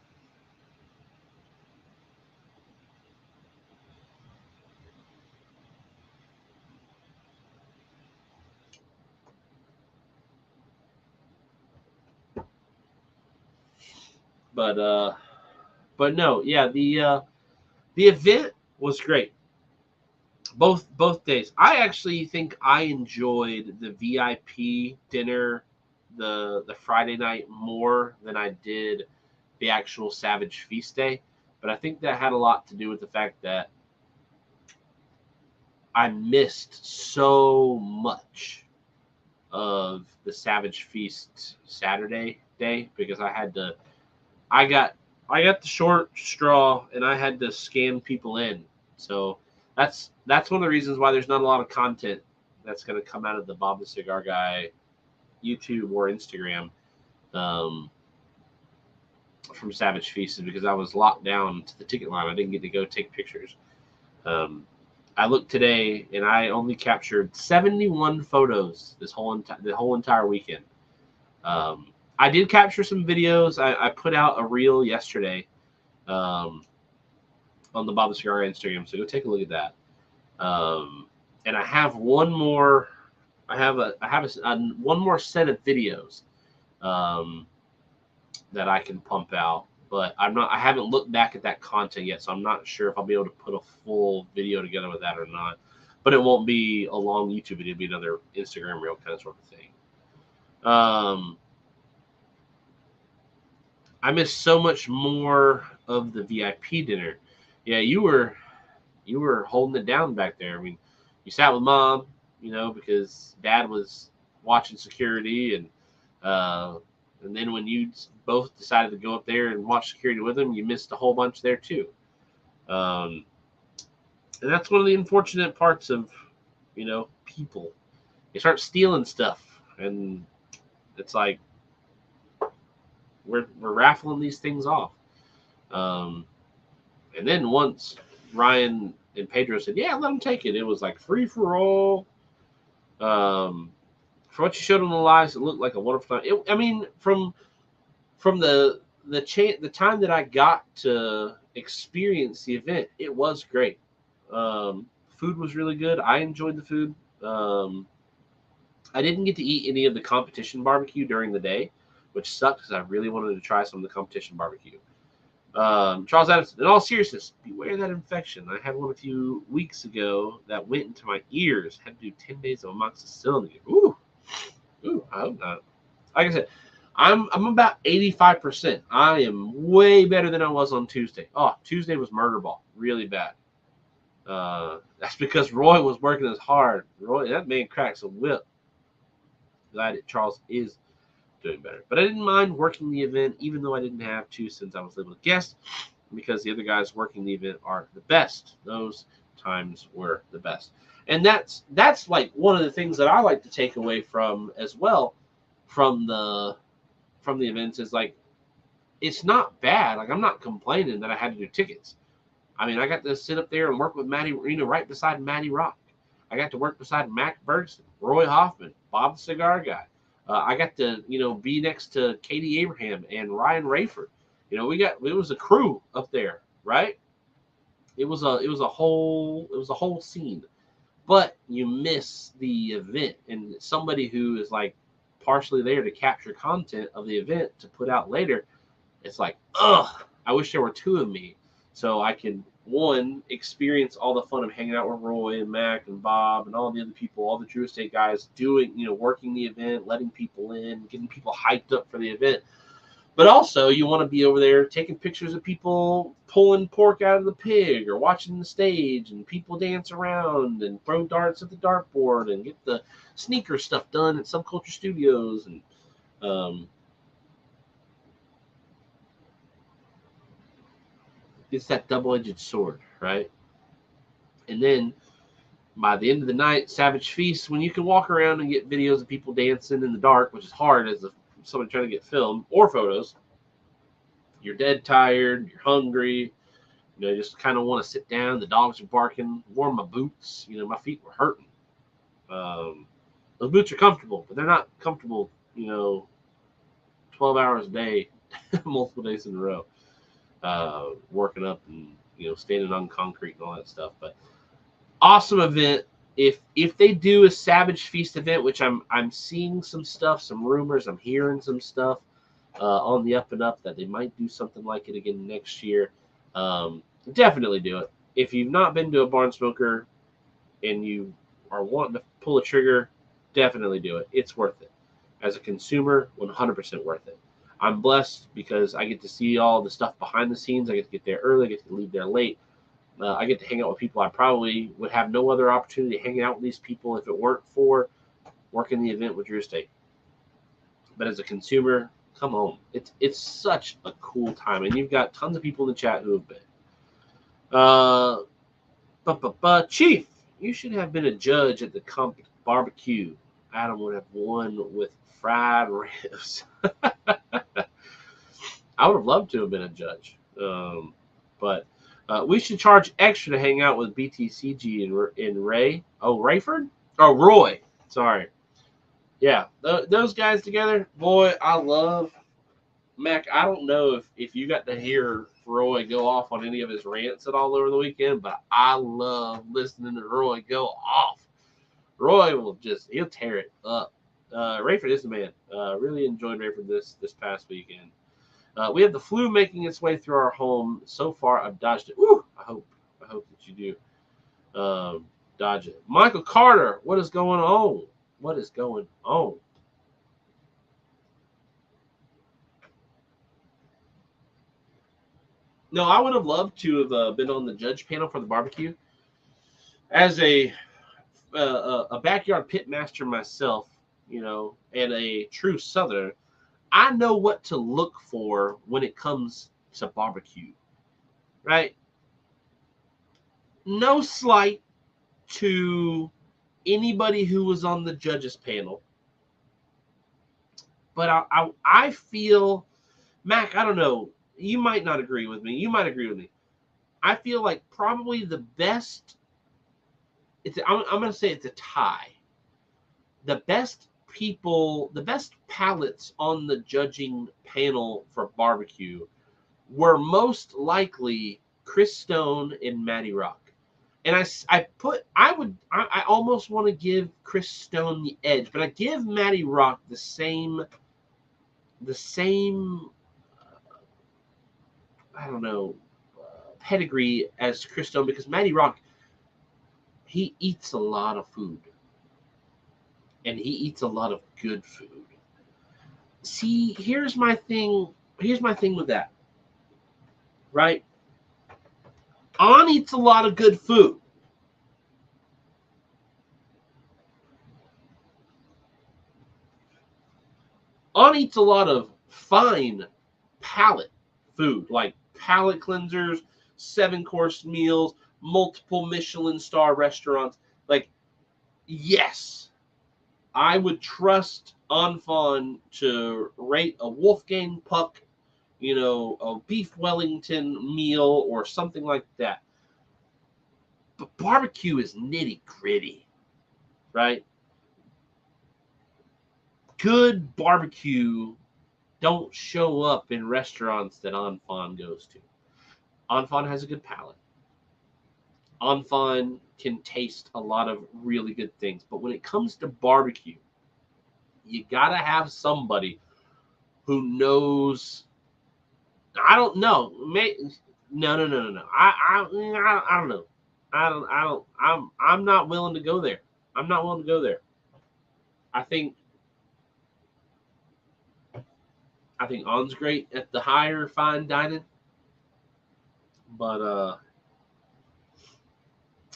But no, yeah, the event was great. Both days. I actually think I enjoyed the VIP dinner the Friday night more than I did the actual Savage Feast Day. But I think that had a lot to do with the fact that I missed so much of the Savage Feast Saturday day because I got I got the short straw and I had to scan people in. So that's one of the reasons why there's not a lot of content that's going to come out of the Bob the Cigar Guy YouTube or Instagram um, from Savage Feast is because I was locked down to the ticket line. I didn't get to go take pictures. Um, I looked today and I only captured 71 photos the whole entire weekend. I did capture some videos. I put out a reel yesterday um, on the Bob the Cigar Instagram, so go take a look at that. And I have one more. One more set of videos that I can pump out, but I haven't looked back at that content yet, so I'm not sure if I'll be able to put a full video together with that or not. But it won't be a long YouTube video; it'll be another Instagram reel kind of sort of thing. I missed so much more of the VIP dinner. Yeah, you were holding it down back there. I mean, you sat with mom, because dad was watching security, and then when you both decided to go up there and watch security with him, you missed a whole bunch there too. Um, and that's one of the unfortunate parts of, people. They start stealing stuff, and it's like we're raffling these things off. Um, and then once Ryan and Pedro said, "Yeah, let them take it," it was like free for all. For what you showed on the lives, it looked like a wonderful time. From the time that I got to experience the event, it was great. Food was really good. I enjoyed the food. I didn't get to eat any of the competition barbecue during the day, which sucked because I really wanted to try some of the competition barbecue. Charles Adams, in all seriousness, beware that infection. I had one a few weeks ago that went into my ears. Had to do 10 days of amoxicillin. Ooh, I hope not. Like I said, I'm about 85%. I am way better than I was on Tuesday. Oh, Tuesday was murder ball, really bad. That's because Roy was working as hard. Roy, that man cracks a whip. Glad that Charles is doing better. But I didn't mind working the event, even though I didn't have to, since I was able to guest, because the other guys working the event are the best. Those times were the best. And that's like one of the things that I like to take away from as well from the events is like it's not bad. Like I'm not complaining that I had to do tickets. I mean, I got to sit up there and work with Matty, right beside Matty Rock. I got to work beside Mac Bergson, Roy Hoffman, Bob the Cigar Guy. I got to, be next to Katie Abraham and Ryan Rayford. It was a crew up there, right? It was a whole scene. But you miss the event, and somebody who is like partially there to capture content of the event to put out later, it's like, ugh, I wish there were two of me so I could one, experience all the fun of hanging out with Roy and Mac and Bob and all the other people, all the Drew Estate guys doing, working the event, letting people in, getting people hyped up for the event. But also, you want to be over there taking pictures of people pulling pork out of the pig or watching the stage and people dance around and throw darts at the dartboard and get the sneaker stuff done at Subculture Studios. And it's that double-edged sword, right? And then by the end of the night, Savage Feast, when you can walk around and get videos of people dancing in the dark, which is hard as somebody trying to get film or photos. You're dead tired, you're hungry, you just kind of want to sit down. The dogs are barking, warm my boots. My feet were hurting. Those boots are comfortable, but they're not comfortable, 12 hours a day, multiple days in a row, working up and, standing on concrete and all that stuff. But awesome event. If they do a Savage Feast event, which I'm seeing some stuff, some rumors, I'm hearing some stuff on the up and up that they might do something like it again next year. Definitely do it. If you've not been to a barn smoker and you are wanting to pull a trigger, definitely do it. It's worth it. As a consumer, 100% worth it. I'm blessed because I get to see all the stuff behind the scenes. I get to get there early. I get to leave there late. I get to hang out with people I probably would have no other opportunity hanging out with these people if it weren't for working the event with Drew Estate. But as a consumer, come on. It's such a cool time. And you've got tons of people in the chat who have been. Chief, you should have been a judge at the Comp barbecue. Adam would have won with fried ribs. I would have loved to have been a judge. But we should charge extra to hang out with BTCG and Ray. Oh, Rayford? Oh, Roy. Sorry. Yeah, those guys together, boy, I love Mac. I don't know if you got to hear Roy go off on any of his rants at all over the weekend, but I love listening to Roy go off. Roy he'll tear it up. Rayford is the man. Really enjoyed Rayford this past weekend. We have the flu making its way through our home. So far, I've dodged it. Woo! I hope that you do dodge it. Michael Carter, what is going on? What is going on? No, I would have loved to have been on the judge panel for the barbecue. As a backyard pit master myself, and a true Southerner, I know what to look for when it comes to barbecue, right? No slight to anybody who was on the judges panel, but I feel, Mac, I don't know, you might not agree with me. You might agree with me. I feel like probably the best, I'm going to say it's a tie. The best people, the best palates on the judging panel for barbecue were most likely Chris Stone and Matty Rock. And I almost want to give Chris Stone the edge, but I give Matty Rock the same I don't know, pedigree as Chris Stone, because Matty Rock, he eats a lot of food. And he eats a lot of good food. See, here's my thing with that. Right? On eats a lot of good food. On eats a lot of fine palate food, like palate cleansers, 7-course meals, multiple Michelin star restaurants. Like, yes, I would trust Anfon to rate a Wolfgang Puck, a beef Wellington meal or something like that. But barbecue is nitty gritty, right? Good barbecue don't show up in restaurants that Anfon goes to. Anfon has a good palate. Anfon can taste a lot of really good things. But when it comes to barbecue, you got to have somebody who knows, I don't know, No. I don't know. I'm not willing to go there. I'm not willing to go there. I think On's great at the higher fine dining, but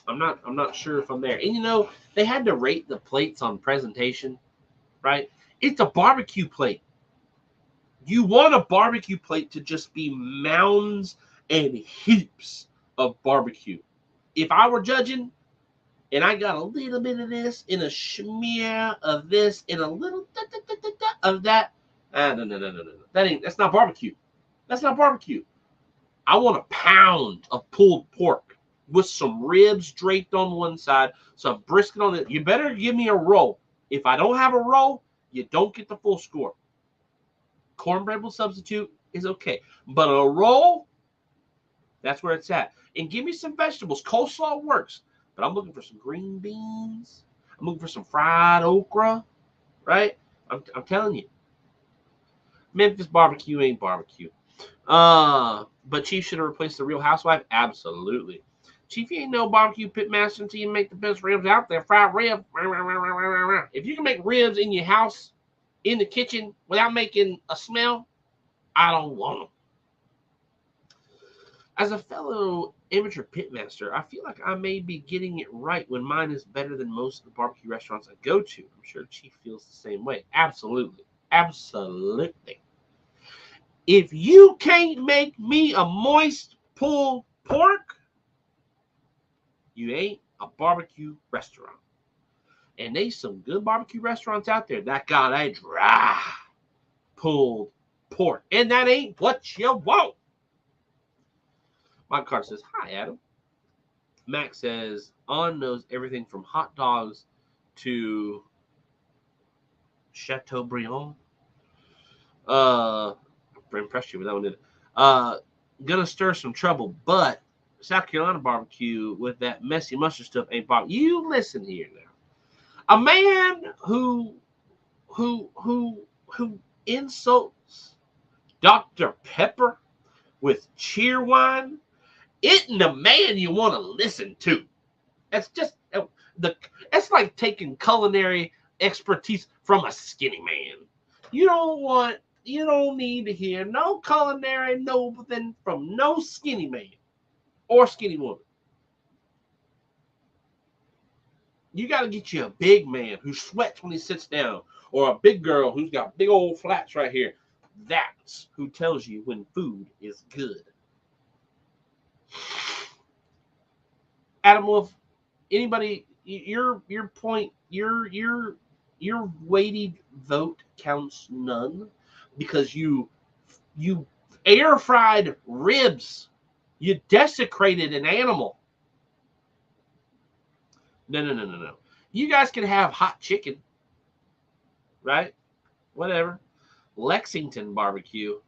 I'm not sure if I'm there. And they had to rate the plates on presentation, right? It's a barbecue plate. You want a barbecue plate to just be mounds and heaps of barbecue. If I were judging and I got a little bit of this and a smear of this and a little of that, no. That's not barbecue. That's not barbecue. I want a pound of pulled pork with some ribs draped on one side, some brisket on it. You better give me a roll. If I don't have a roll, you don't get the full score. Cornbread will substitute is okay. But a roll, that's where it's at. And give me some vegetables. Coleslaw works. But I'm looking for some green beans. I'm looking for some fried okra. Right? I'm telling you. Memphis barbecue ain't barbecue. But Chief should have replaced the Real Housewife? Absolutely. Chief, you ain't no barbecue pit master until you make the best ribs out there. Fried rib. If you can make ribs in your house, in the kitchen, without making a smell, I don't want them. As a fellow amateur pitmaster, I feel like I may be getting it right when mine is better than most of the barbecue restaurants I go to. I'm sure Chief feels the same way. Absolutely. Absolutely. If you can't make me a moist pulled pork, you ain't a barbecue restaurant. And there's some good barbecue restaurants out there that got a dry pulled pork. And that ain't what you want. Mike Carter says, hi, Adam. Max says, On knows everything from hot dogs to Chateaubriand. Impressed you with that one, didn't it? Gonna stir some trouble, but South Carolina barbecue with that messy mustard stuff ain't barbecue. You listen here now. A man who insults Dr. Pepper with cheer wine isn't a man you want to listen to. It's just it's like taking culinary expertise from a skinny man. You don't need to hear no culinary nothing from no skinny man or skinny woman. You got to get you a big man who sweats when he sits down, or a big girl who's got big old flats right here. That's who tells you when food is good. Adam Wolf, anybody, your point, your weighted vote counts none because you air fried ribs. You desecrated an animal. No. You guys can have hot chicken, right? Whatever. Lexington barbecue.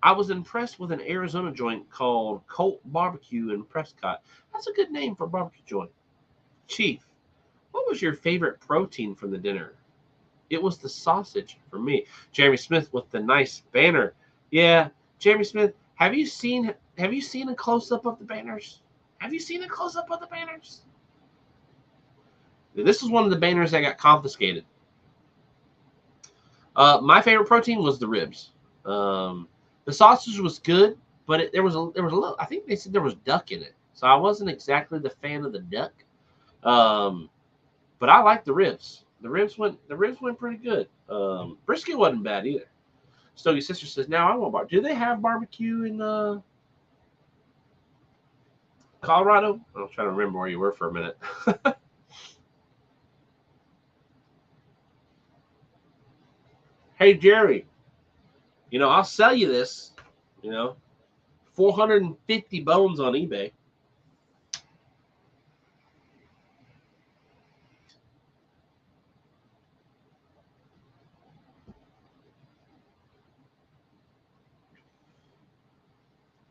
I was impressed with an Arizona joint called Colt Barbecue in Prescott. That's a good name for a barbecue joint. Chief, what was your favorite protein from the dinner? It was the sausage for me. Jeremy Smith with the nice banner. Yeah, Jeremy Smith, have you seen a close-up of the banners? Have you seen a close-up of the banners? This is one of the banners that got confiscated. My favorite protein was the ribs. The sausage was good, but there was a little. I think they said there was duck in it, so I wasn't exactly the fan of the duck. But I liked the ribs. The ribs went pretty good. Brisket wasn't bad either. Stogie sister says, "Now I want bar. Do they have barbecue in Colorado?" I'm trying to remember where you were for a minute. Hey Jerry, I'll sell you this. 450 bones on eBay.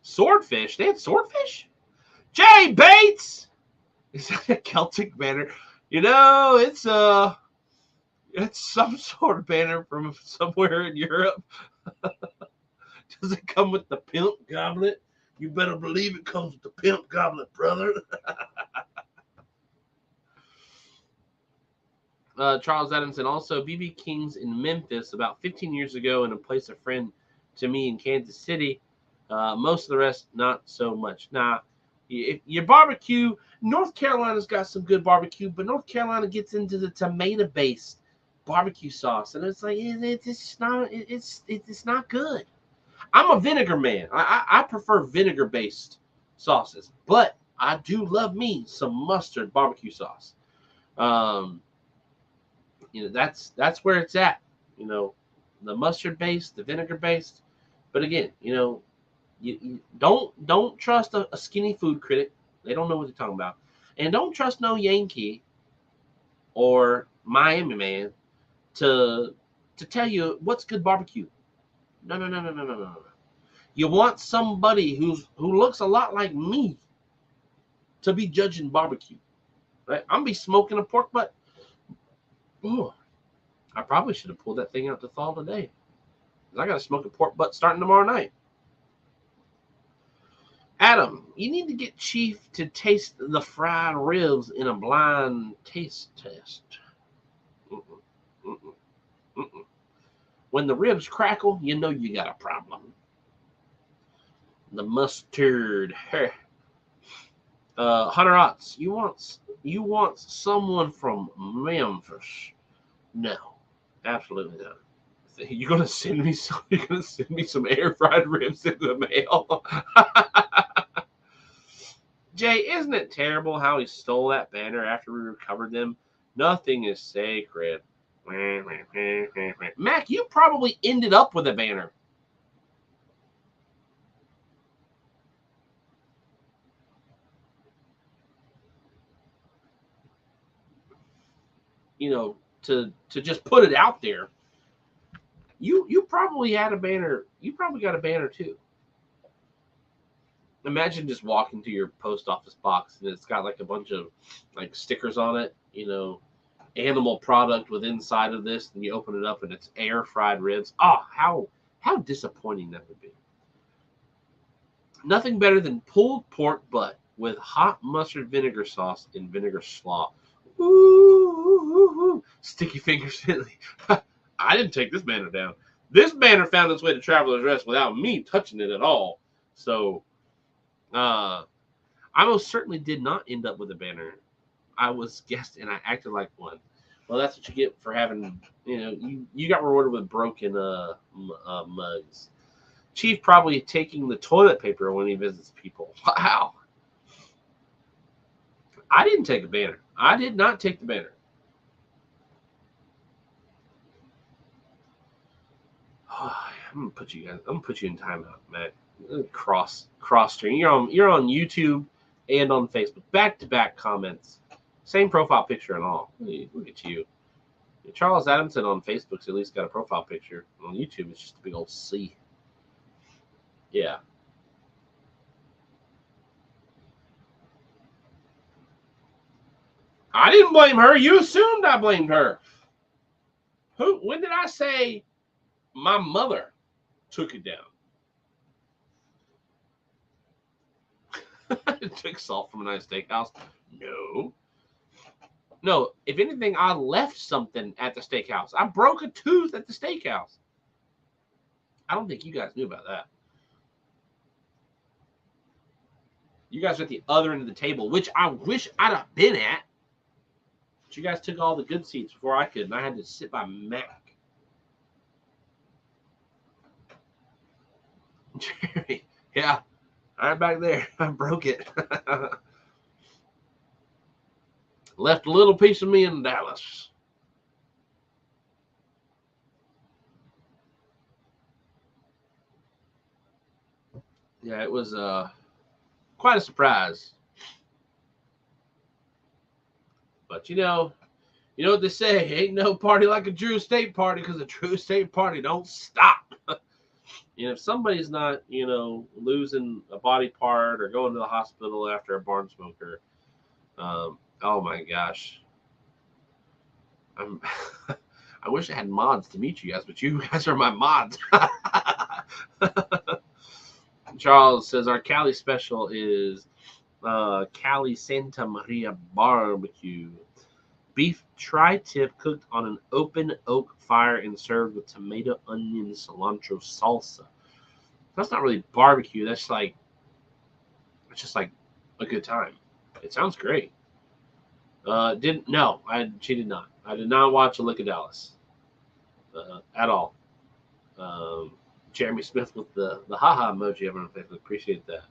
Swordfish? They had swordfish? Jay Bates! Is that a Celtic banner? It's some sort of banner from somewhere in Europe. Does it come with the pimp goblet? You better believe it comes with the pimp goblet, brother. Charles Adamson, also BB King's in Memphis about 15 years ago in a place a friend to me in Kansas City. Most of the rest, not so much. Nah, your barbecue, North Carolina's got some good barbecue, but North Carolina gets into the tomato-based barbecue sauce, and it's like it's not good. I'm a vinegar man. I prefer vinegar-based sauces, but I do love me some mustard barbecue sauce. That's where it's at. The mustard-based, the vinegar-based. But again, you don't trust a skinny food critic. They don't know what they're talking about, and don't trust no Yankee or Miami man to tell you what's good barbecue. No, no, no, no, no, no, no. You want somebody who looks a lot like me to be judging barbecue, right? I'm be smoking a pork butt. Ooh, I probably should have pulled that thing out to thaw today. I got to smoke a pork butt starting tomorrow night. Adam, you need to get Chief to taste the fried ribs in a blind taste test. Mm-mm, mm-mm, mm-mm. When the ribs crackle, you know you got a problem. The mustard. Hunter Otts, you want someone from Memphis? No, absolutely not. You're gonna send me some air fried ribs in the mail. Jay, isn't it terrible how he stole that banner after we recovered them? Nothing is sacred. Mac, you probably ended up with a banner. To just put it out there. You probably had a banner. You probably got a banner too. Imagine just walking to your post office box and it's got like a bunch of like stickers on it, animal product with inside of this, and you open it up and it's air fried ribs. Oh, how disappointing that would be. Nothing better than pulled pork butt with hot mustard vinegar sauce and vinegar slaw. Ooh, sticky fingers. I didn't take this banner down. This banner found its way to Traveler's Rest without me touching it at all. So, I most certainly did not end up with a banner. I was guessed and I acted like one. Well, that's what you get for having, you got rewarded with broken mugs. Chief probably taking the toilet paper when he visits people. Wow. I didn't take a banner. I did not take the banner. I'm gonna put you in timeout, Matt. Cross stream. You're on YouTube and on Facebook. Back-to-back comments. Same profile picture and all. Look at you. Charles Adamson on Facebook's at least got a profile picture. On YouTube, it's just a big old C. Yeah. I didn't blame her. You assumed I blamed her. When did I say my mother took it down? Took salt from a nice steakhouse? No, if anything, I left something at the steakhouse. I broke a tooth at the steakhouse. I don't think you guys knew about that. You guys are at the other end of the table, which I wish I'd have been at. But you guys took all the good seats before I could, and I had to sit by Mac. Jerry, yeah, right back there. I broke it. Left a little piece of me in Dallas. Yeah, it was quite a surprise. But you know what they say, ain't no party like a Drew Estate party, because a Drew Estate party don't stop. If somebody's not, losing a body part or going to the hospital after a barn smoker, oh my gosh. I wish I had mods to meet you guys, but you guys are my mods. Charles says our Cali special is Cali Santa Maria barbecue. Beef tri-tip cooked on an open oak fire and served with tomato, onion, cilantro salsa. That's not really barbecue. That's like, it's just like a good time. It sounds great. She did not. I did not watch A Lick of Dallas at all. Jeremy Smith with the haha emoji on Facebook. Appreciate that.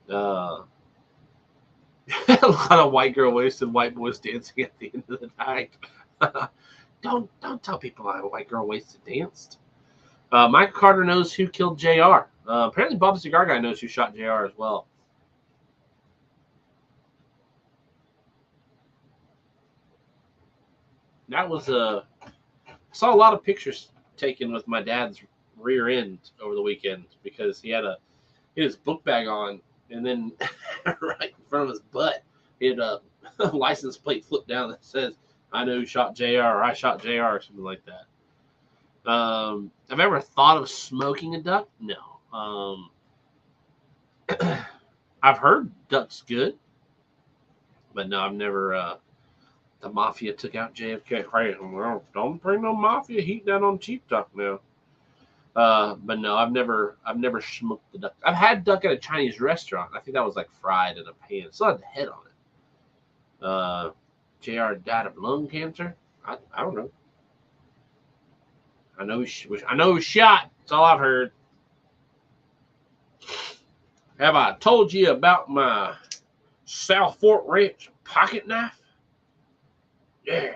A lot of white girl wasted, white boys dancing at the end of the night. Don't tell people I white girl wasted danced. Michael Carter knows who killed JR. Apparently Bob the Cigar Guy knows who shot JR as well. That was I saw a lot of pictures taken with my dad's rear end over the weekend because he had his book bag on, and then right in front of his butt, he had a license plate flipped down that says, "I know who shot JR," or "I shot JR," or something like that. I've ever thought of smoking a duck? No. I've heard duck's good, but no, I've never. The mafia took out JFK. Well, don't bring no mafia heat down on cheap duck now. But no, I've never smoked the duck. I've had duck at a Chinese restaurant. I think that was like fried in a pan. It still had the head on it. JR died of lung cancer. I don't know. I know he was shot. That's all I've heard. Have I told you about my South Fort Ranch pocket knife? Yeah.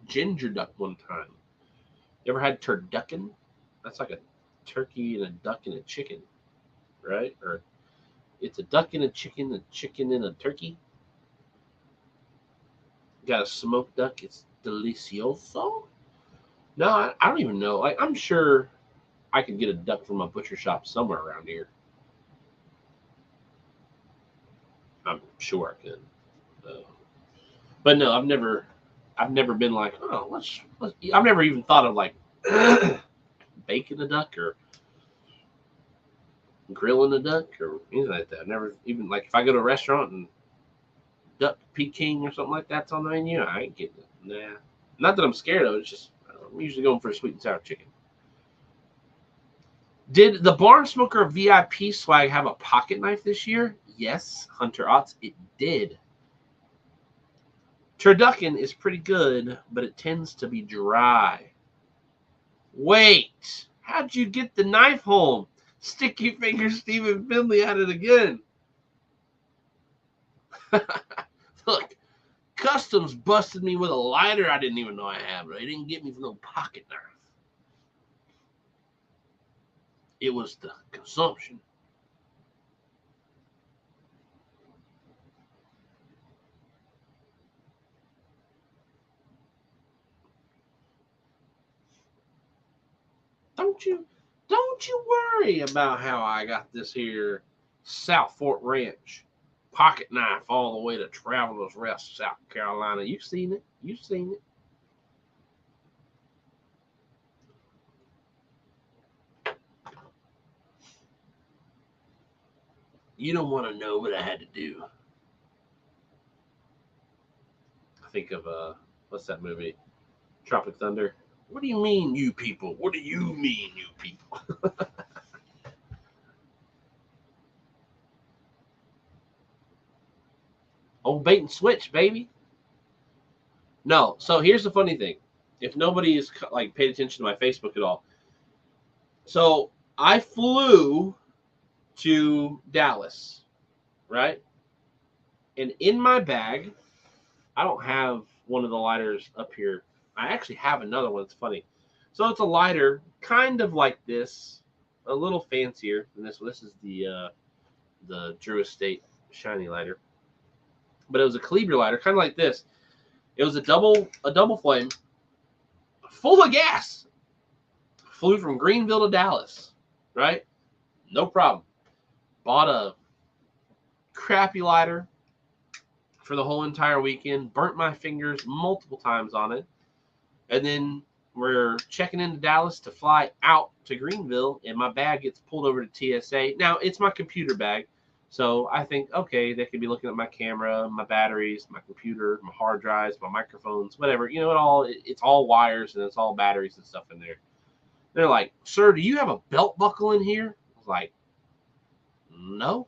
Ginger duck one time. You ever had turducken? That's like a turkey and a duck and a chicken, right? Or it's a duck and a chicken and a turkey. Got a smoked duck. It's delicioso. No, I don't even know. Like, I'm sure I could get a duck from a butcher shop somewhere around here. I'm sure I could. But no, I've never been like, oh, let's. I've never even thought of like baking a duck or grilling a duck or anything like that. I've never even, like, if I go to a restaurant and duck Peking or something like that's on the menu, I ain't getting it. Nah. Not that I'm scared of it. It's just I'm usually going for a sweet and sour chicken. Did the Barn Smoker VIP swag have a pocket knife this year? Yes, Hunter Otts, it did. Turducken is pretty good, but it tends to be dry. Wait, how'd you get the knife home? Sticky Finger Stephen Finley at it again. Look, Customs busted me with a lighter I didn't even know I had, but they didn't get me for no pocket knife. It was the consumption. Don't you worry about how I got this here South Fort Ranch pocket knife all the way to Travelers Rest, South Carolina. You've seen it. You've seen it. You don't want to know what I had to do. I think of what's that movie? Tropic Thunder. What do you mean, you people? What do you mean, you people? Old bait and switch, baby. No. So here's the funny thing. If nobody is like paid attention to my Facebook at all. So I flew to Dallas, right? And in my bag, I don't have one of the lighters up here. I actually have another one. It's funny. So it's a lighter, kind of like this, a little fancier than this one. This is the Drew Estate shiny lighter, but it was a Calibre lighter, kind of like this. It was a double flame, full of gas. Flew from Greenville to Dallas, right? No problem. bought a crappy lighter for the whole entire weekend, burnt my fingers multiple times on it, and then we're checking into Dallas to fly out to Greenville, and my bag gets pulled over to TSA. Now, it's my computer bag, so I think, okay, they could be looking at my camera, my batteries, my computer, my hard drives, my microphones, whatever. You know, it's all wires and it's all batteries and stuff in there. They're like, sir, do you have a belt buckle in here? I was like, no.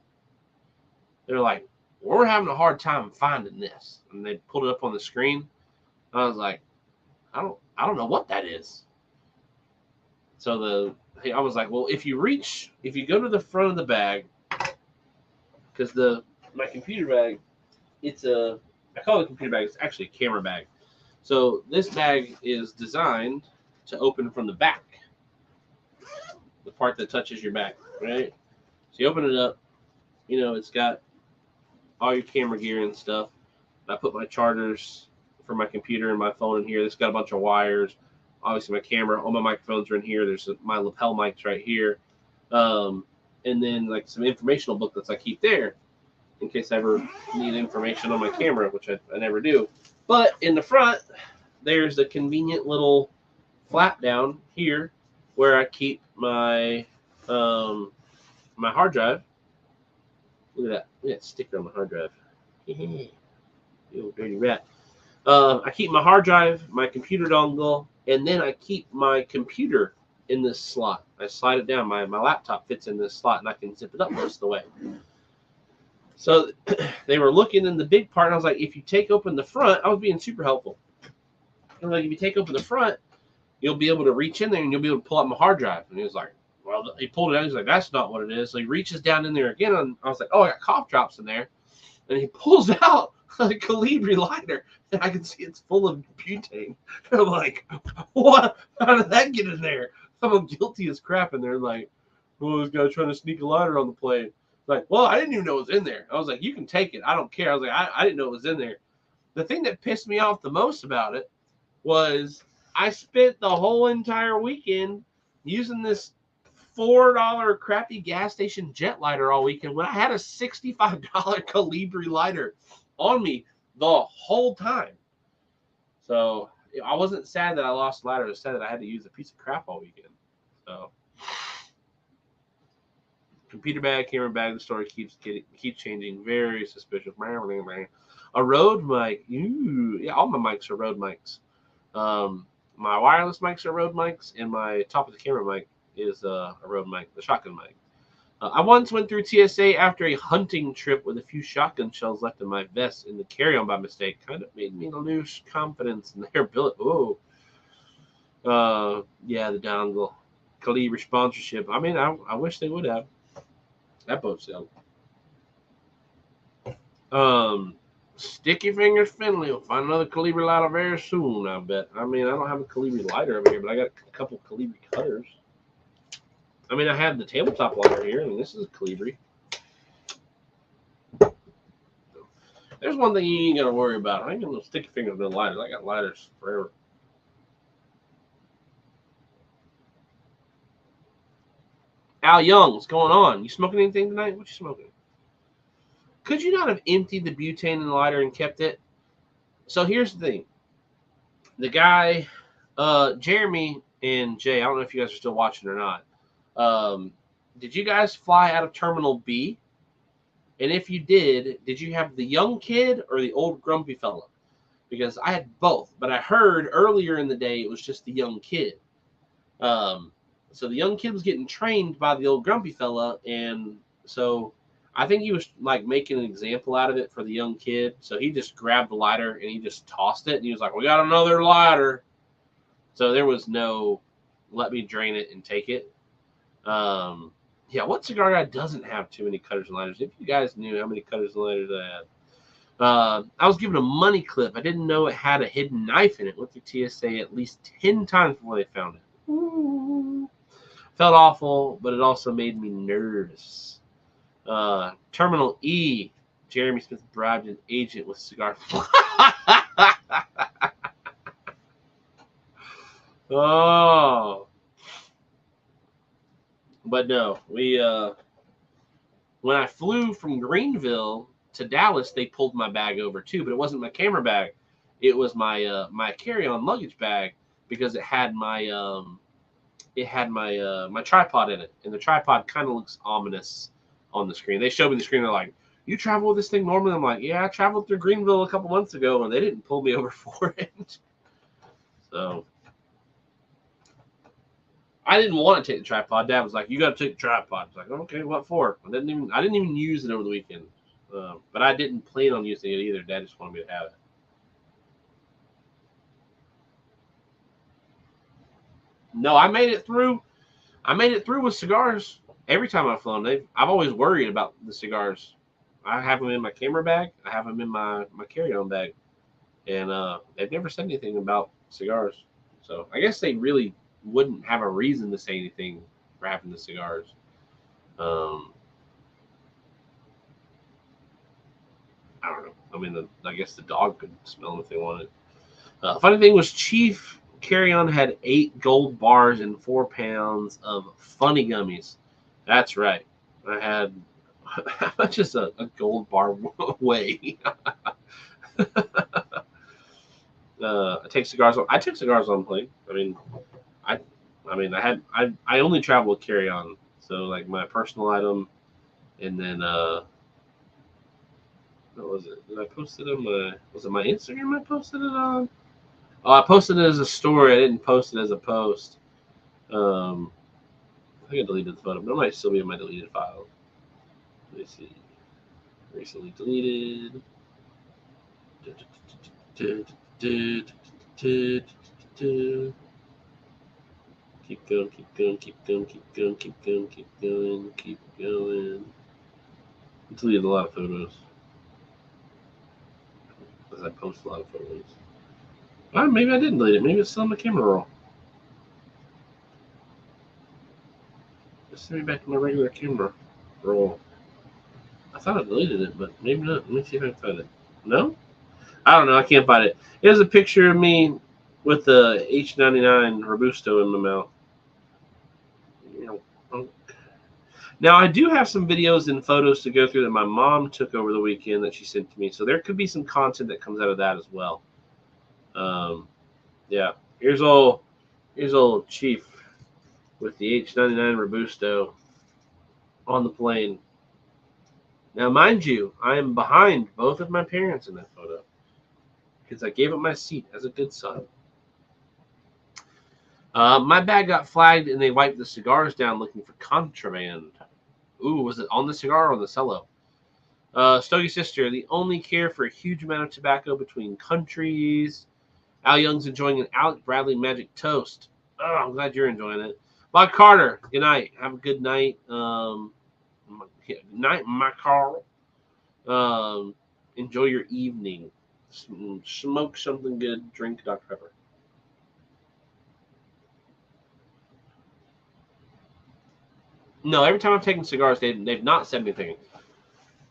They're like, we're having a hard time finding this. And they pulled it up on the screen. I was like, I don't know what that is. So I was like, well, if you go to the front of the bag, because my computer bag, I call it a computer bag, it's actually a camera bag. So this bag is designed to open from the back, the part that touches your back, right? So you open it up, it's got all your camera gear and stuff. I put my chargers for my computer and my phone in here. It's got a bunch of wires. Obviously, my camera, all my microphones are in here. There's my lapel mics right here. And then like some informational booklets I keep there in case I ever need information on my camera, which I never do. But in the front, there's a convenient little flap down here where I keep my my hard drive. Look at that sticker on my hard drive. You old dirty rat. I keep my hard drive, my computer dongle, and then I keep my computer in this slot. I slide it down. My laptop fits in this slot, and I can zip it up most of the way. So they were looking in the big part, and I was like, if you take open the front, I was being super helpful. I was like, if you take open the front, you'll be able to reach in there, and you'll be able to pull out my hard drive. And he was like, well, he pulled it out. He's like, that's not what it is. So he reaches down in there again, and I was like, oh, I got cough drops in there. And he pulls out a Calibri lighter, and I can see it's full of butane. And I'm like, what? How did that get in there? I'm guilty as crap. And they're like, oh, this guy trying to sneak a lighter on the plane. Like, well, I didn't even know it was in there. I was like, you can take it. I don't care. I was like, I didn't know it was in there. The thing that pissed me off the most about it was I spent the whole entire weekend using this $4 crappy gas station jet lighter all weekend when I had a $65 Calibri lighter on me the whole time. So I wasn't sad that I lost the lighter. I was sad that I had to use a piece of crap all weekend. So computer bag, camera bag, the story keeps changing. Very suspicious. A Rode mic. Yeah, all my mics are Rode mics. My wireless mics are Rode mics, and my top of the camera mic is a Rode mic, the shotgun mic. I once went through TSA after a hunting trip with a few shotgun shells left in my vest in the carry-on by mistake. Kind of made me lose confidence in their ability. Oh, yeah, the dongle. Calibri sponsorship. I mean, I wish they would have. That boat sailed. Sticky Fingers Finley will find another Calibri lighter very soon, I bet. I mean, I don't have a Calibri lighter over here, but I got a couple Calibri cutters. I mean, I have the tabletop lighter here, and this is a Calibri. There's one thing you ain't got to worry about. I ain't got no sticky fingers with lighters. I got lighters forever. Al Young, what's going on? You smoking anything tonight? What you smoking? Could you not have emptied the butane in the lighter and kept it? So here's the thing. The guy, Jeremy and Jay, I don't know if you guys are still watching or not. Did you guys fly out of Terminal B? And if you did you have the young kid or the old grumpy fella? Because I had both, but I heard earlier in the day it was just the young kid. So the young kid was getting trained by the old grumpy fella, and so I think he was like making an example out of it for the young kid. So he just grabbed the lighter and he just tossed it, and he was like, "We got another lighter." So there was no let me drain it and take it. Yeah, what cigar guy doesn't have too many cutters and lighters? If you guys knew how many cutters and lighters I had. I was given a money clip. I didn't know it had a hidden knife in it. Went through TSA at least 10 times before they found it. Ooh. Felt awful, but it also made me nervous. Terminal E, Jeremy Smith bribed an agent with cigar. Oh. But no, we when I flew from Greenville to Dallas, they pulled my bag over too, but it wasn't my camera bag. It was my my carry-on luggage bag because it had my tripod in it, and the tripod kind of looks ominous on the screen. They showed me the screen. They're like, "You travel with this thing normally?" I'm like, "Yeah, I traveled through Greenville a couple months ago, and they didn't pull me over for it." So I didn't want to take the tripod. Dad was like, "You got to take the tripod." I was like, "Okay, what for?" I didn't even use it over the weekend, but I didn't plan on using it either. Dad just wanted me to have it. No, I made it through. I made it through with cigars every time I've flown. I've always worried about the cigars. I have them in my camera bag. I have them in my carry-on bag, and they've never said anything about cigars. So I guess they really wouldn't have a reason to say anything for having the cigars. Um, I don't know. I mean, I guess the dog could smell them if they wanted. Funny thing was, Chief carry-on had 8 gold bars and 4 pounds of funny gummies. That's right. I had how much is a gold bar weigh? I take cigars. I took cigars on plane. I, I only travel with carry on. So like my personal item, and then what was it? Did I post it on my? Was it my Instagram? I posted it on. Oh, I posted it as a story. I didn't post it as a post. Um, I think I deleted the photo, but it might still be in my deleted file. Let me see. Recently deleted. Keep going, keep going, keep going, keep going, keep going, keep going, keep going. I deleted a lot of photos. Because I post a lot of photos. Well, maybe I didn't delete it. Maybe it's still on the camera roll. Just send me back to my regular camera roll. I thought I deleted it, but maybe not. Let me see if I can find it. No? I don't know. I can't find it. There's a picture of me with the H99 Robusto in my mouth. Now, I do have some videos and photos to go through that my mom took over the weekend that she sent to me. So there could be some content that comes out of that as well. Yeah. Here's old Chief with the H99 Robusto on the plane. Now, mind you, I am behind both of my parents in that photo because I gave up my seat as a good son. My bag got flagged and they wiped the cigars down looking for contraband. Ooh, was it on the cigar or on the cello? Stogie Sister, the only care for a huge amount of tobacco between countries. Al Young's enjoying an Alec Bradley Magic Toast. Oh, I'm glad you're enjoying it. Bob Carter, good night. Have a good night. Good night, my Carl. Enjoy your evening. Smoke something good. Drink Dr. Pepper. No, every time I've taken cigars, they've not said anything.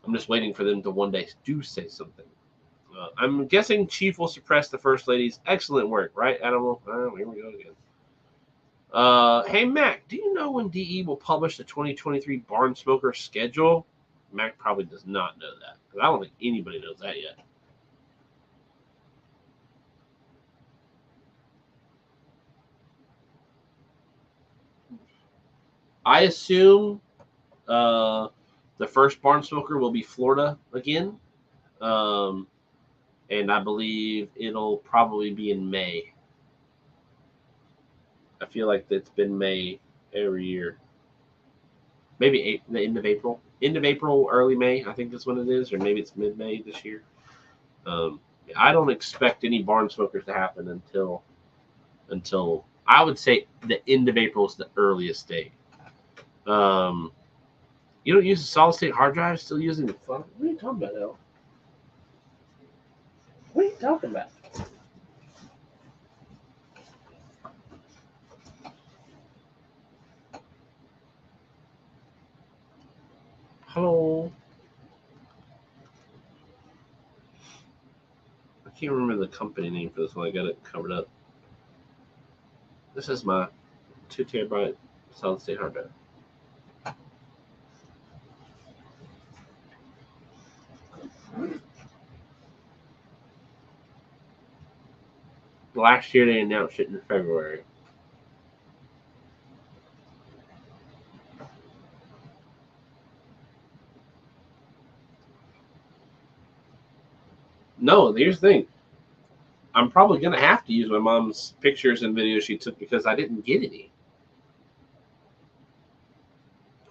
I'm just waiting for them to one day do say something. I'm guessing Chief will suppress the First Lady's excellent work, right, Animal? Oh, here we go again. Hey, Mac, do you know when DE will publish the 2023 Barn Smoker schedule? Mac probably does not know that, because I don't think anybody knows that yet. I assume the first Barn Smoker will be Florida again. And I believe it'll probably be in May. I feel like it's been May every year. Maybe the end of April. End of April, early May, I think that's when it is, or maybe it's mid-May this year. I don't expect any barn smokers to happen until I would say the end of April is the earliest date. You don't use a solid state hard drive, still using the phone? What are you talking about, Al? What are you talking about? Hello. I can't remember the company name for this one. I got it covered up. This is my 2 terabyte solid state hard drive. last year they announced it in February. No, here's the thing. I'm probably going to have to use my mom's pictures and videos she took because I didn't get any.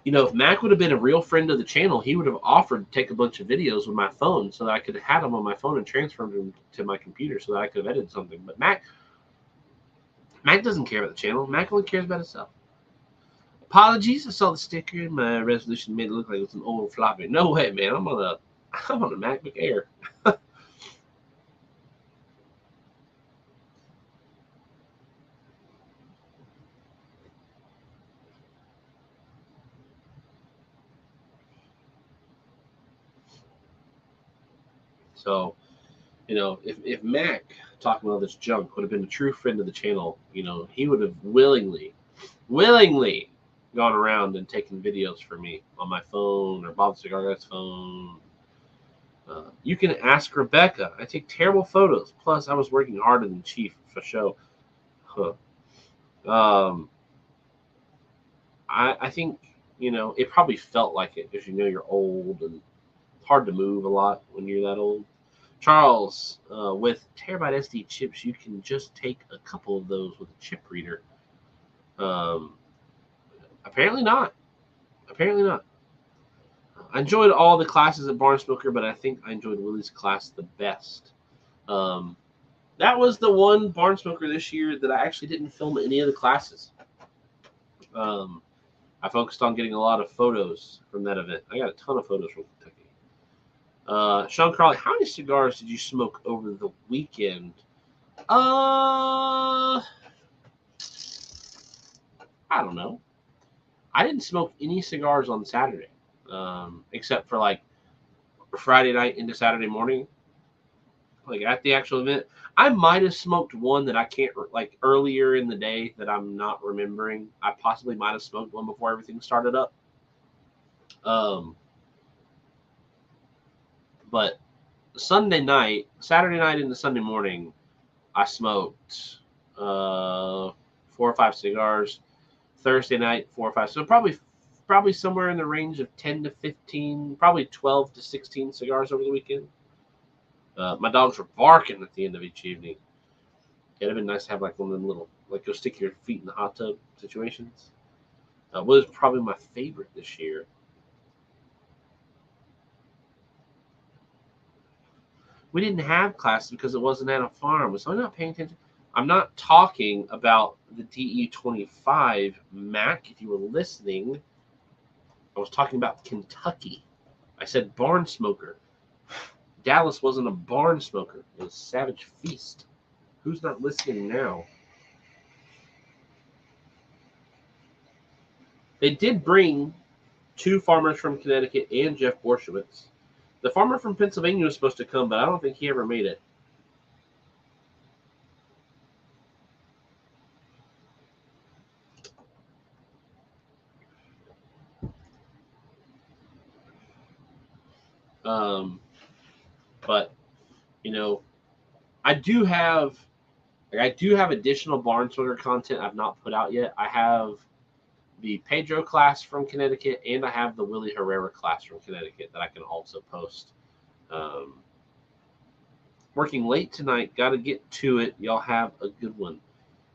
You know, if Mac would have been a real friend of the channel, he would have offered to take a bunch of videos with my phone so that I could have had them on my phone and transferred them to my computer so that I could have edited something. But Mac doesn't care about the channel. Mac only cares about himself. Apologies, I saw the sticker and my resolution made it look like it was an old floppy. No way, man. I'm on a MacBook Air. So, you know, if Mac talking all this junk would have been a true friend of the channel, you know, he would have willingly gone around and taken videos for me on my phone or Bob Cigar Guy's phone. You can ask Rebecca. I take terrible photos. Plus, I was working harder than Chief for show. Huh. I think, you know, it probably felt like it because, you know, you're old and it's hard to move a lot when you're that old. Charles, with terabyte SD chips, you can just take a couple of those with a chip reader. Apparently not. Apparently not. I enjoyed all the classes at Barnsmoker, but I think I enjoyed Willie's class the best. That was the one Barnsmoker this year that I actually didn't film any of the classes. I focused on getting a lot of photos from that event. I got a ton of photos from Kentucky. Sean Crawley, how many cigars did you smoke over the weekend? I don't know. I didn't smoke any cigars on Saturday, except for like Friday night into Saturday morning. Like at the actual event, I might have smoked one that I can't like earlier in the day that I'm not remembering. I possibly might have smoked one before everything started up. But Saturday night into Sunday morning, I smoked 4 or 5 cigars. Thursday night, 4 or 5. So probably somewhere in the range of 10 to 15, probably 12 to 16 cigars over the weekend. My dogs were barking at the end of each evening. It'd have been nice to have like one of them little, like go stick your feet in the hot tub situations. Was probably my favorite this year. We didn't have classes because it wasn't at a farm, so I'm not paying attention. I'm not talking about the DE25 Mac. If you were listening, I was talking about Kentucky. I said barn smoker. Dallas wasn't a barn smoker. It was Savage Feast. Who's not listening now? They did bring 2 farmers from Connecticut and Jeff Borshowitz. The farmer from Pennsylvania was supposed to come, but I don't think he ever made it. But you know, I do have additional barn smoker content I've not put out yet. I have the Pedro class from Connecticut, and I have the Willie Herrera class from Connecticut that I can also post. Working late tonight, got to get to it. Y'all have a good one.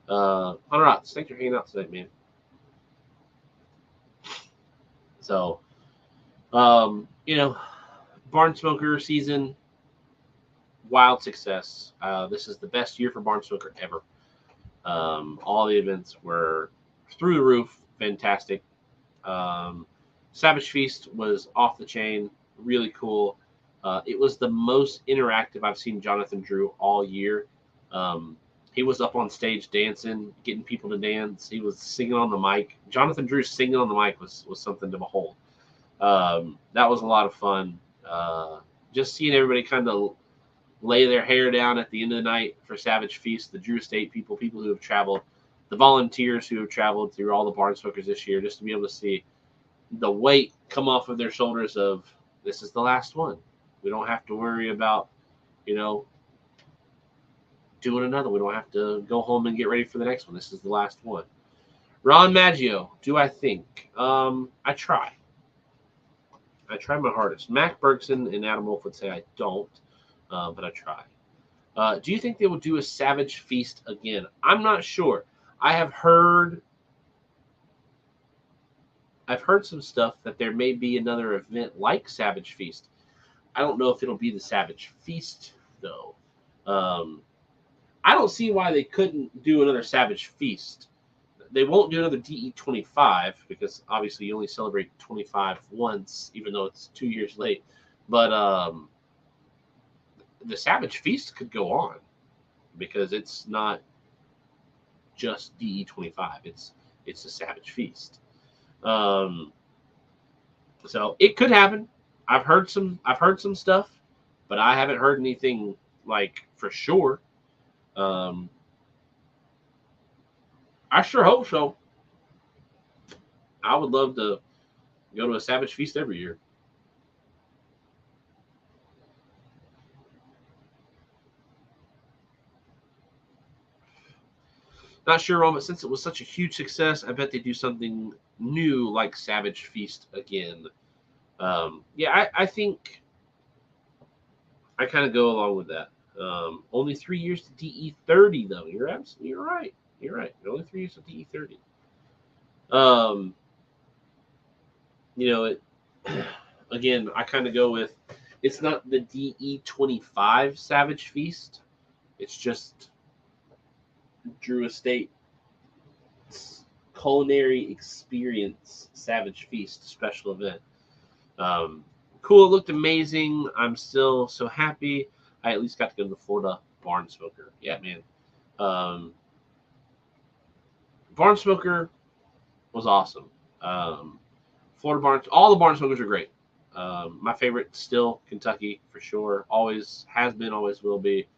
Hunter Otts, thanks for hanging out tonight, man. So, you know, barn smoker season, wild success. This is the best year for barn smoker ever. All the events were through the roof, fantastic. Savage Feast was off the chain, really cool. It was the most interactive I've seen Jonathan Drew all year. He was up on stage dancing, getting people to dance. He was singing on the mic. Jonathan Drew singing on the mic was something to behold. That was a lot of fun. Just seeing everybody kind of lay their hair down at the end of the night for Savage Feast, the Drew Estate people who have traveled, the volunteers who have traveled through all the barn smokers this year, just to be able to see the weight come off of their shoulders of this is the last one. We don't have to worry about, you know, doing another. We don't have to go home and get ready for the next one. This is the last one. Ron Maggio, do I think? I try. I try my hardest. Mac Bergson and Adam Wolf would say I don't, but I try. Do you think they will do a Savage Feast again? I'm not sure. I've heard some stuff that there may be another event like Savage Feast. I don't know if it'll be the Savage Feast though. I don't see why they couldn't do another Savage Feast. They won't do another DE25 because obviously you only celebrate 25 once, even though it's 2 years late. But the Savage Feast could go on because it's not just DE25. It's a Savage Feast. So it could happen. I've heard some stuff, but I haven't heard anything like for sure. I sure hope so. I would love to go to a Savage Feast every year. Not sure, Ron, but since it was such a huge success, I bet they do something new like Savage Feast again. Yeah, I think I kind of go along with that. Only 3 years to DE30, though. You're right. You're right. Only 3 years to DE30. You know, it again, I kind of go with it's not the DE25 Savage Feast. It's just Drew Estate Culinary Experience Savage Feast special event. Cool, it looked amazing. I'm still so happy. I at least got to go to the Florida Barn Smoker. Yeah, man. Barn Smoker was awesome. Florida Barn, all the Barn Smokers are great. My favorite still Kentucky for sure. Always has been, always will be.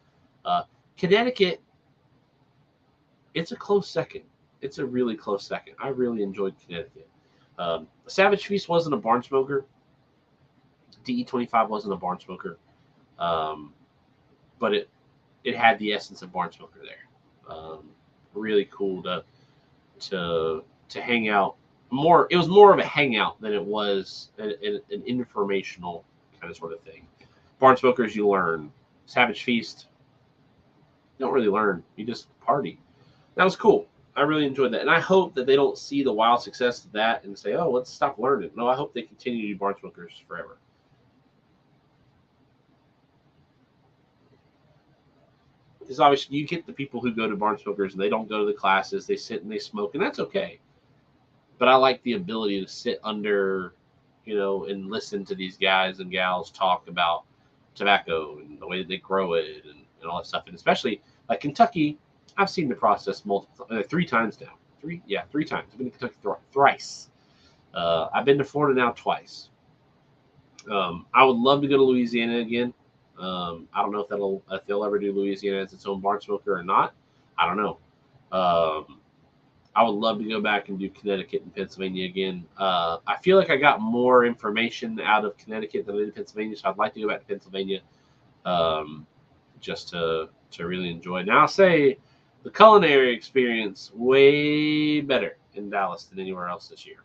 Connecticut, it's a close second. It's a really close second. I really enjoyed Connecticut. Savage Feast wasn't a Barn Smoker. DE25 wasn't a Barn Smoker. But it had the essence of Barn Smoker there. Really cool to hang out. It was more of a hangout than it was an informational kind of sort of thing. Barn Smokers, you learn. Savage Feast, you don't really learn. You just party. That was cool. I really enjoyed that. And I hope that they don't see the wild success of that and say, oh, let's stop learning. No, I hope they continue to do Barn Smokers forever. Because obviously you get the people who go to Barn Smokers and they don't go to the classes. They sit and they smoke, and that's okay. But I like the ability to sit under, and listen to these guys and gals talk about tobacco and the way that they grow it and all that stuff. And especially like Kentucky, I've seen the process three times now. Three times. I've been to Kentucky thrice. I've been to Florida now twice. I would love to go to Louisiana again. I don't know if they'll ever do Louisiana as its own Barn Smoker or not. I don't know. I would love to go back and do Connecticut and Pennsylvania again. I feel like I got more information out of Connecticut than I did Pennsylvania, so I'd like to go back to Pennsylvania just to really enjoy. Now, I'll say the culinary experience way better in Dallas than anywhere else this year.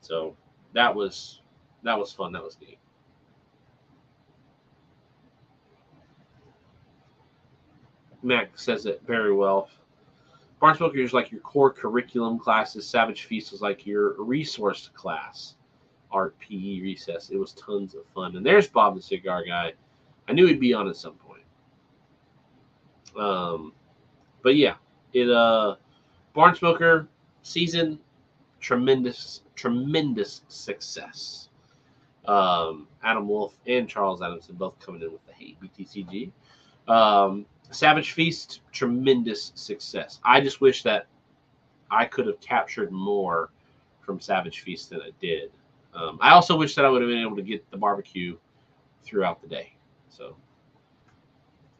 So that was fun. That was neat. Mac says it very well. Barn Smoker is like your core curriculum classes. Savage Feast was like your resource class. Art, PE, recess. It was tons of fun. And there's Bob the Cigar Guy. I knew he'd be on at some point. But yeah, Barn Smoker season, tremendous success. Adam Wolf and Charles Adamson both coming in with the Hey BTCG. Savage Feast, tremendous success. I just wish that I could have captured more from Savage Feast than I did. I also wish that I would have been able to get the barbecue throughout the day. So,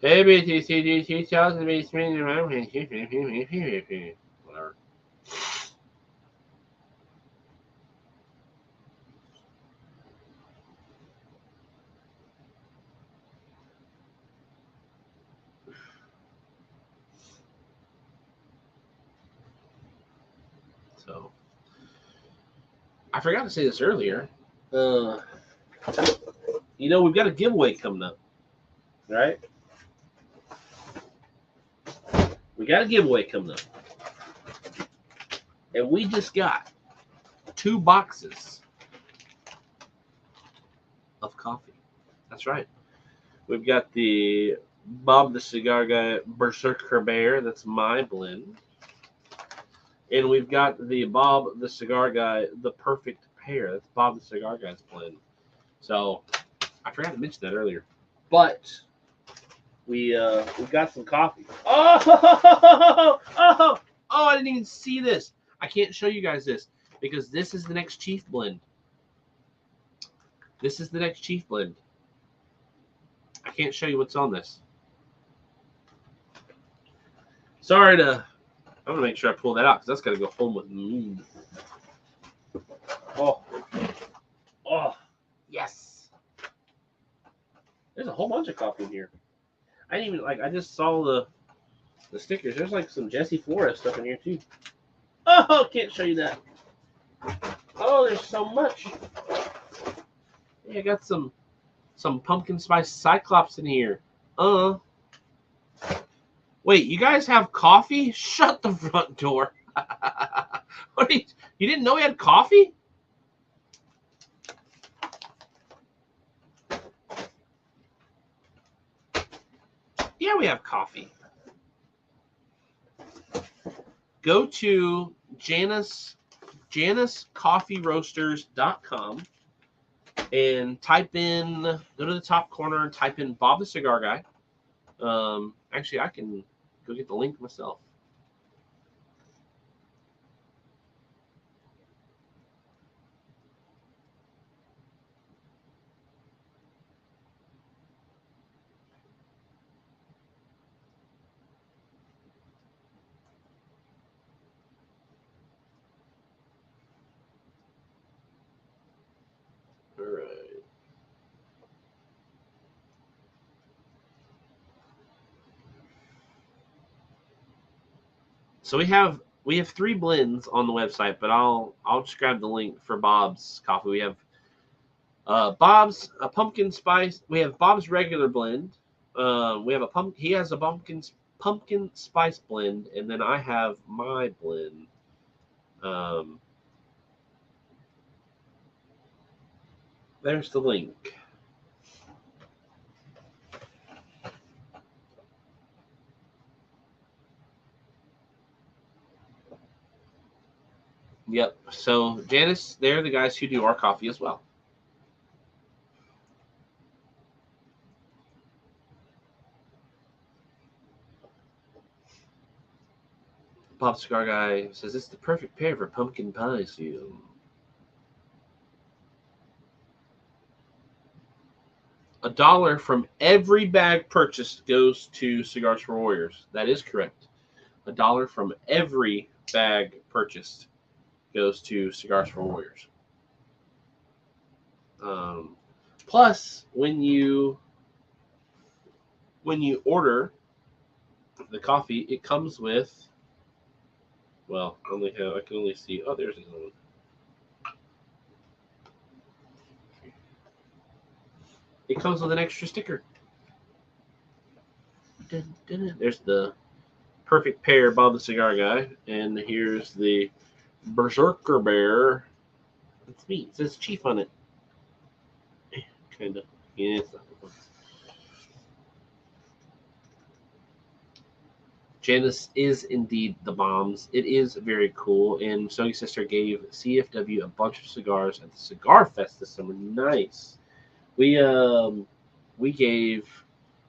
hey, BTCG 2000, whatever. So I forgot to say this earlier. We've got a giveaway coming up, right? We got a giveaway coming up. And we just got 2 boxes of coffee. That's right. We've got the Bob the Cigar Guy Berserker Bear. That's my blend. And we've got the Bob the Cigar Guy The Perfect Pair. That's Bob the Cigar Guy's blend. So I forgot to mention that earlier. But we got some coffee. Oh, I didn't even see this. I can't show you guys this because this is the next Chief blend. This is the next Chief blend. I can't show you what's on this. Sorry to... I'm going to make sure I pull that out because that's got to go home with me. Oh, yes. There's a whole bunch of coffee in here. I didn't even, I just saw the stickers. There's some Jesse Flores stuff in here too. Oh, can't show you that. Oh, there's so much. Yeah, I got some pumpkin spice Cyclops in here. Wait, you guys have coffee? Shut the front door. What you didn't know we had coffee? Yeah, we have coffee. Go to JanusCoffeeRoasters.com and go to the top corner and type in Bob the Cigar Guy. Actually, I can go get the link myself. All right. So we have 3 blends on the website, but I'll just grab the link for Bob's coffee. We have Bob's a pumpkin spice. We have Bob's regular blend. We have he has a pumpkin spice blend, and then I have my blend. There's the link. Yep. So Janice, they're the guys who do our coffee as well. Bob Cigar Guy says it's the perfect pair for pumpkin pie season. $1 from every bag purchased goes to Cigars for Warriors. That is correct. $1 from every bag purchased goes to Cigars for Warriors. Plus, when you order the coffee, it comes with, well, I can only see, oh, there's another one. It comes with an extra sticker. There's the perfect pair, Bob the Cigar Guy, and here's the Berserker Bear. It's me. It says Chief on it. Kinda. Yeah, it's not. Janice is indeed the bombs. It is very cool, and Soggy Sister gave CFW a bunch of cigars at the Cigar Fest this summer. Nice. We gave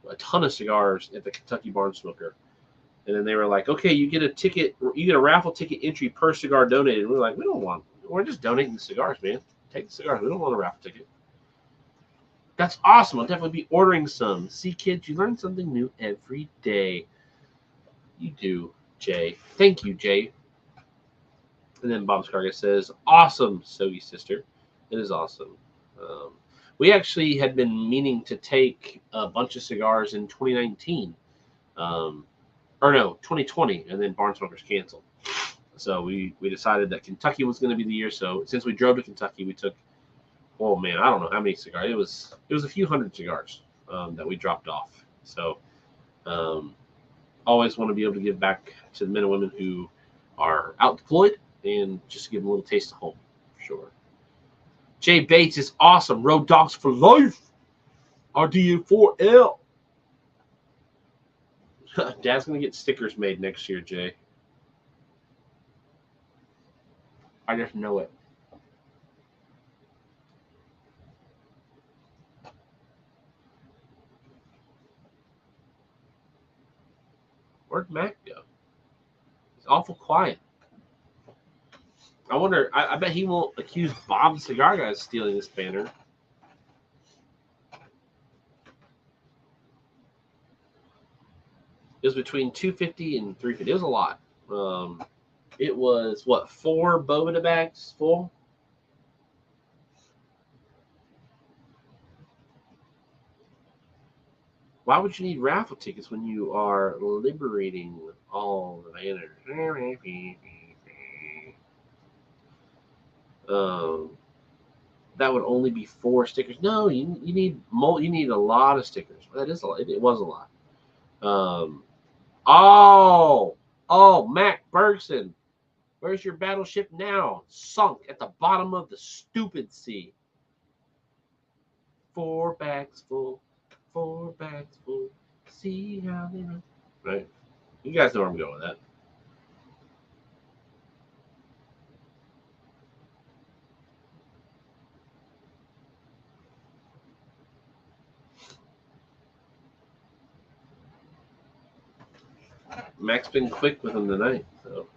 a ton of cigars at the Kentucky Barn Smoker, and then they were like, "Okay, you get a raffle ticket entry per cigar donated." And we're like, we're just donating the cigars, man. Take the cigars. We don't want a raffle ticket. That's awesome. I'll definitely be ordering some. See, kids, you learn something new every day. You do, Jay. Thank you, Jay. And then Bob Scarga says, "Awesome, Soggy Sister." It is awesome. We actually had been meaning to take a bunch of cigars in 2019. 2020, and then Barn Smokers canceled. So we decided that Kentucky was going to be the year. So since we drove to Kentucky, we took, oh man, I don't know how many cigars. It was a few hundred cigars that we dropped off. So always want to be able to give back to the men and women who are out deployed and just give them a little taste of home, for sure. Jay Bates is awesome. Road Dogs for life. RDN4L. Dad's going to get stickers made next year, Jay. I just know it. Where'd Mac go? He's awful quiet. I wonder, I bet he won't accuse Bob the Cigar Guy of stealing this banner. It was between $250 and $350. It was a lot. It was, what, 4 Boveda bags full? Why would you need raffle tickets when you are liberating all the banners? That would only be 4 stickers. No, you need a lot of stickers. That is a lot. It was a lot. Mac Bergson, where's your battleship now? Sunk at the bottom of the stupid sea. 4 bags full. 4 bags full. See how they run. Right? You guys know where I'm going with that. Mac's been quick with him tonight. So,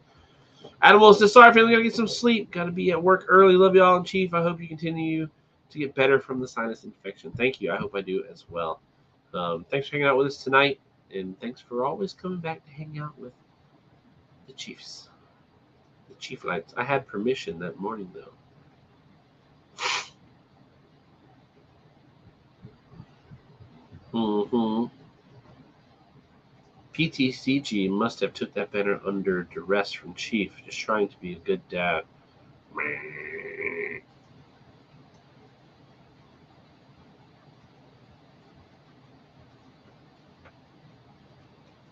Adam Wilson, sorry, family, gotta get some sleep. Gotta be at work early. Love you all, and Chief. I hope you continue to get better from the sinus infection. Thank you. I hope I do as well. Thanks for hanging out with us tonight, and thanks for always coming back to hang out with the Chiefs. The Chief Lights. I had permission that morning, though. PTCG must have took that banner under duress from Chief, just trying to be a good dad.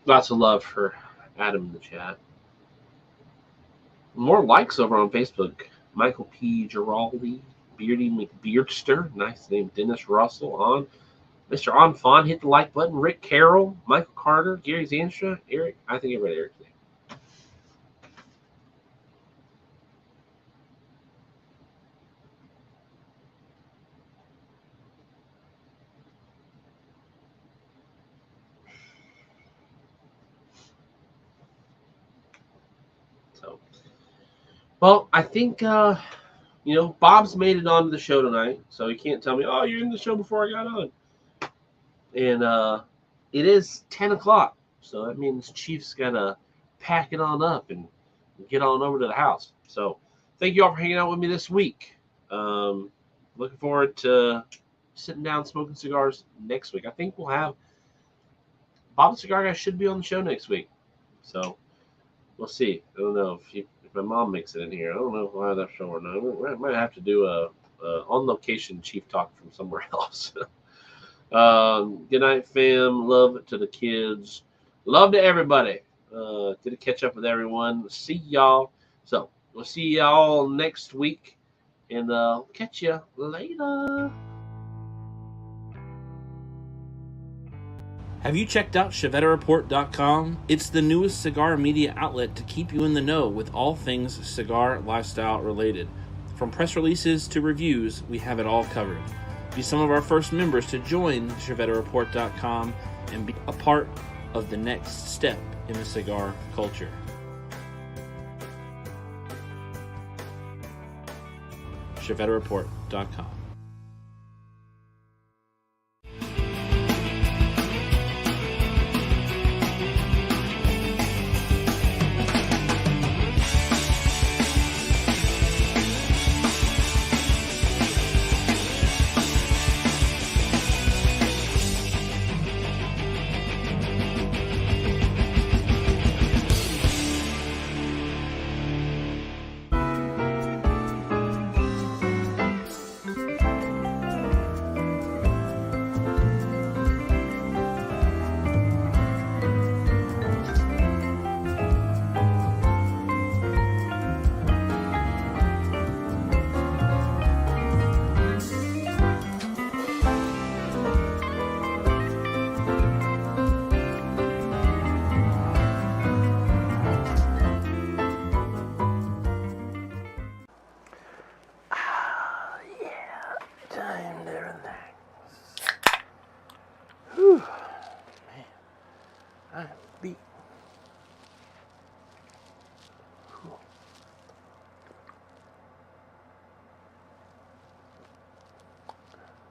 Lots of love for Adam in the chat. More likes over on Facebook. Michael P. Giraldi, Beardy McBeardster, nice name. Dennis Russell, on Mr. Onfon, hit the like button. Rick Carroll, Michael Carter, Gary Zanstra, Eric. I think I read Eric's name. So, well, I think Bob's made it onto the show tonight, so he can't tell me, oh, you're in the show before I got on. And it is 10 o'clock, so that means Chief's got to pack it on up and get on over to the house. So thank you all for hanging out with me this week. Looking forward to sitting down smoking cigars next week. I think we'll have Bob the Cigar Guy should be on the show next week. So we'll see. I don't know if my mom makes it in here. I don't know if we'll have that show or not. We might have to do a on-location Chief talk from somewhere else. Good night, fam. Love to the kids. Love to everybody. Good to catch up with everyone. See y'all. So we'll see y'all next week, and catch you later. Have you checked out ChevetteReport.com? It's the newest cigar media outlet to keep you in the know with all things cigar lifestyle related. From press releases to reviews, we have it all covered. Be some of our first members to join ChevetteReport.com and be a part of the next step in the cigar culture. ChevetteReport.com.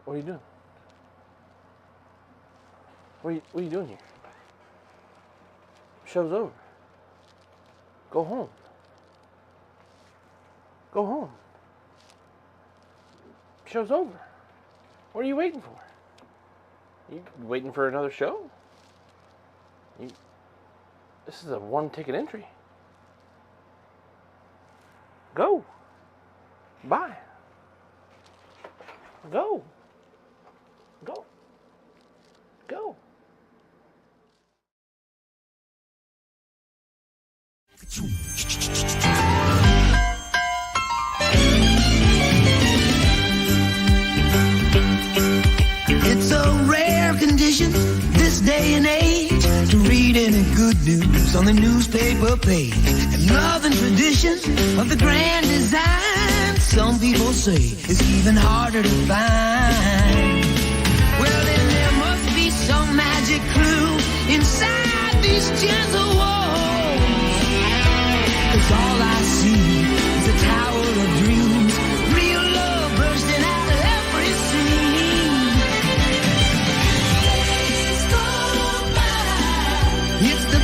What are you doing? What are you doing here? Show's over. Go home. Go home. Show's over. What are you waiting for? You waiting for another show? This is a one-ticket entry. Go. Bye. Go. Go. Go. It's a rare condition this day and age to read any good news on the newspaper page. And love and tradition of the grand design, some people say, is even harder to find. Well, then there must be some magic clue inside these gentle walls. 'Cause all I see is a tower of dreams, real love bursting out of every scene. Days go by. It's the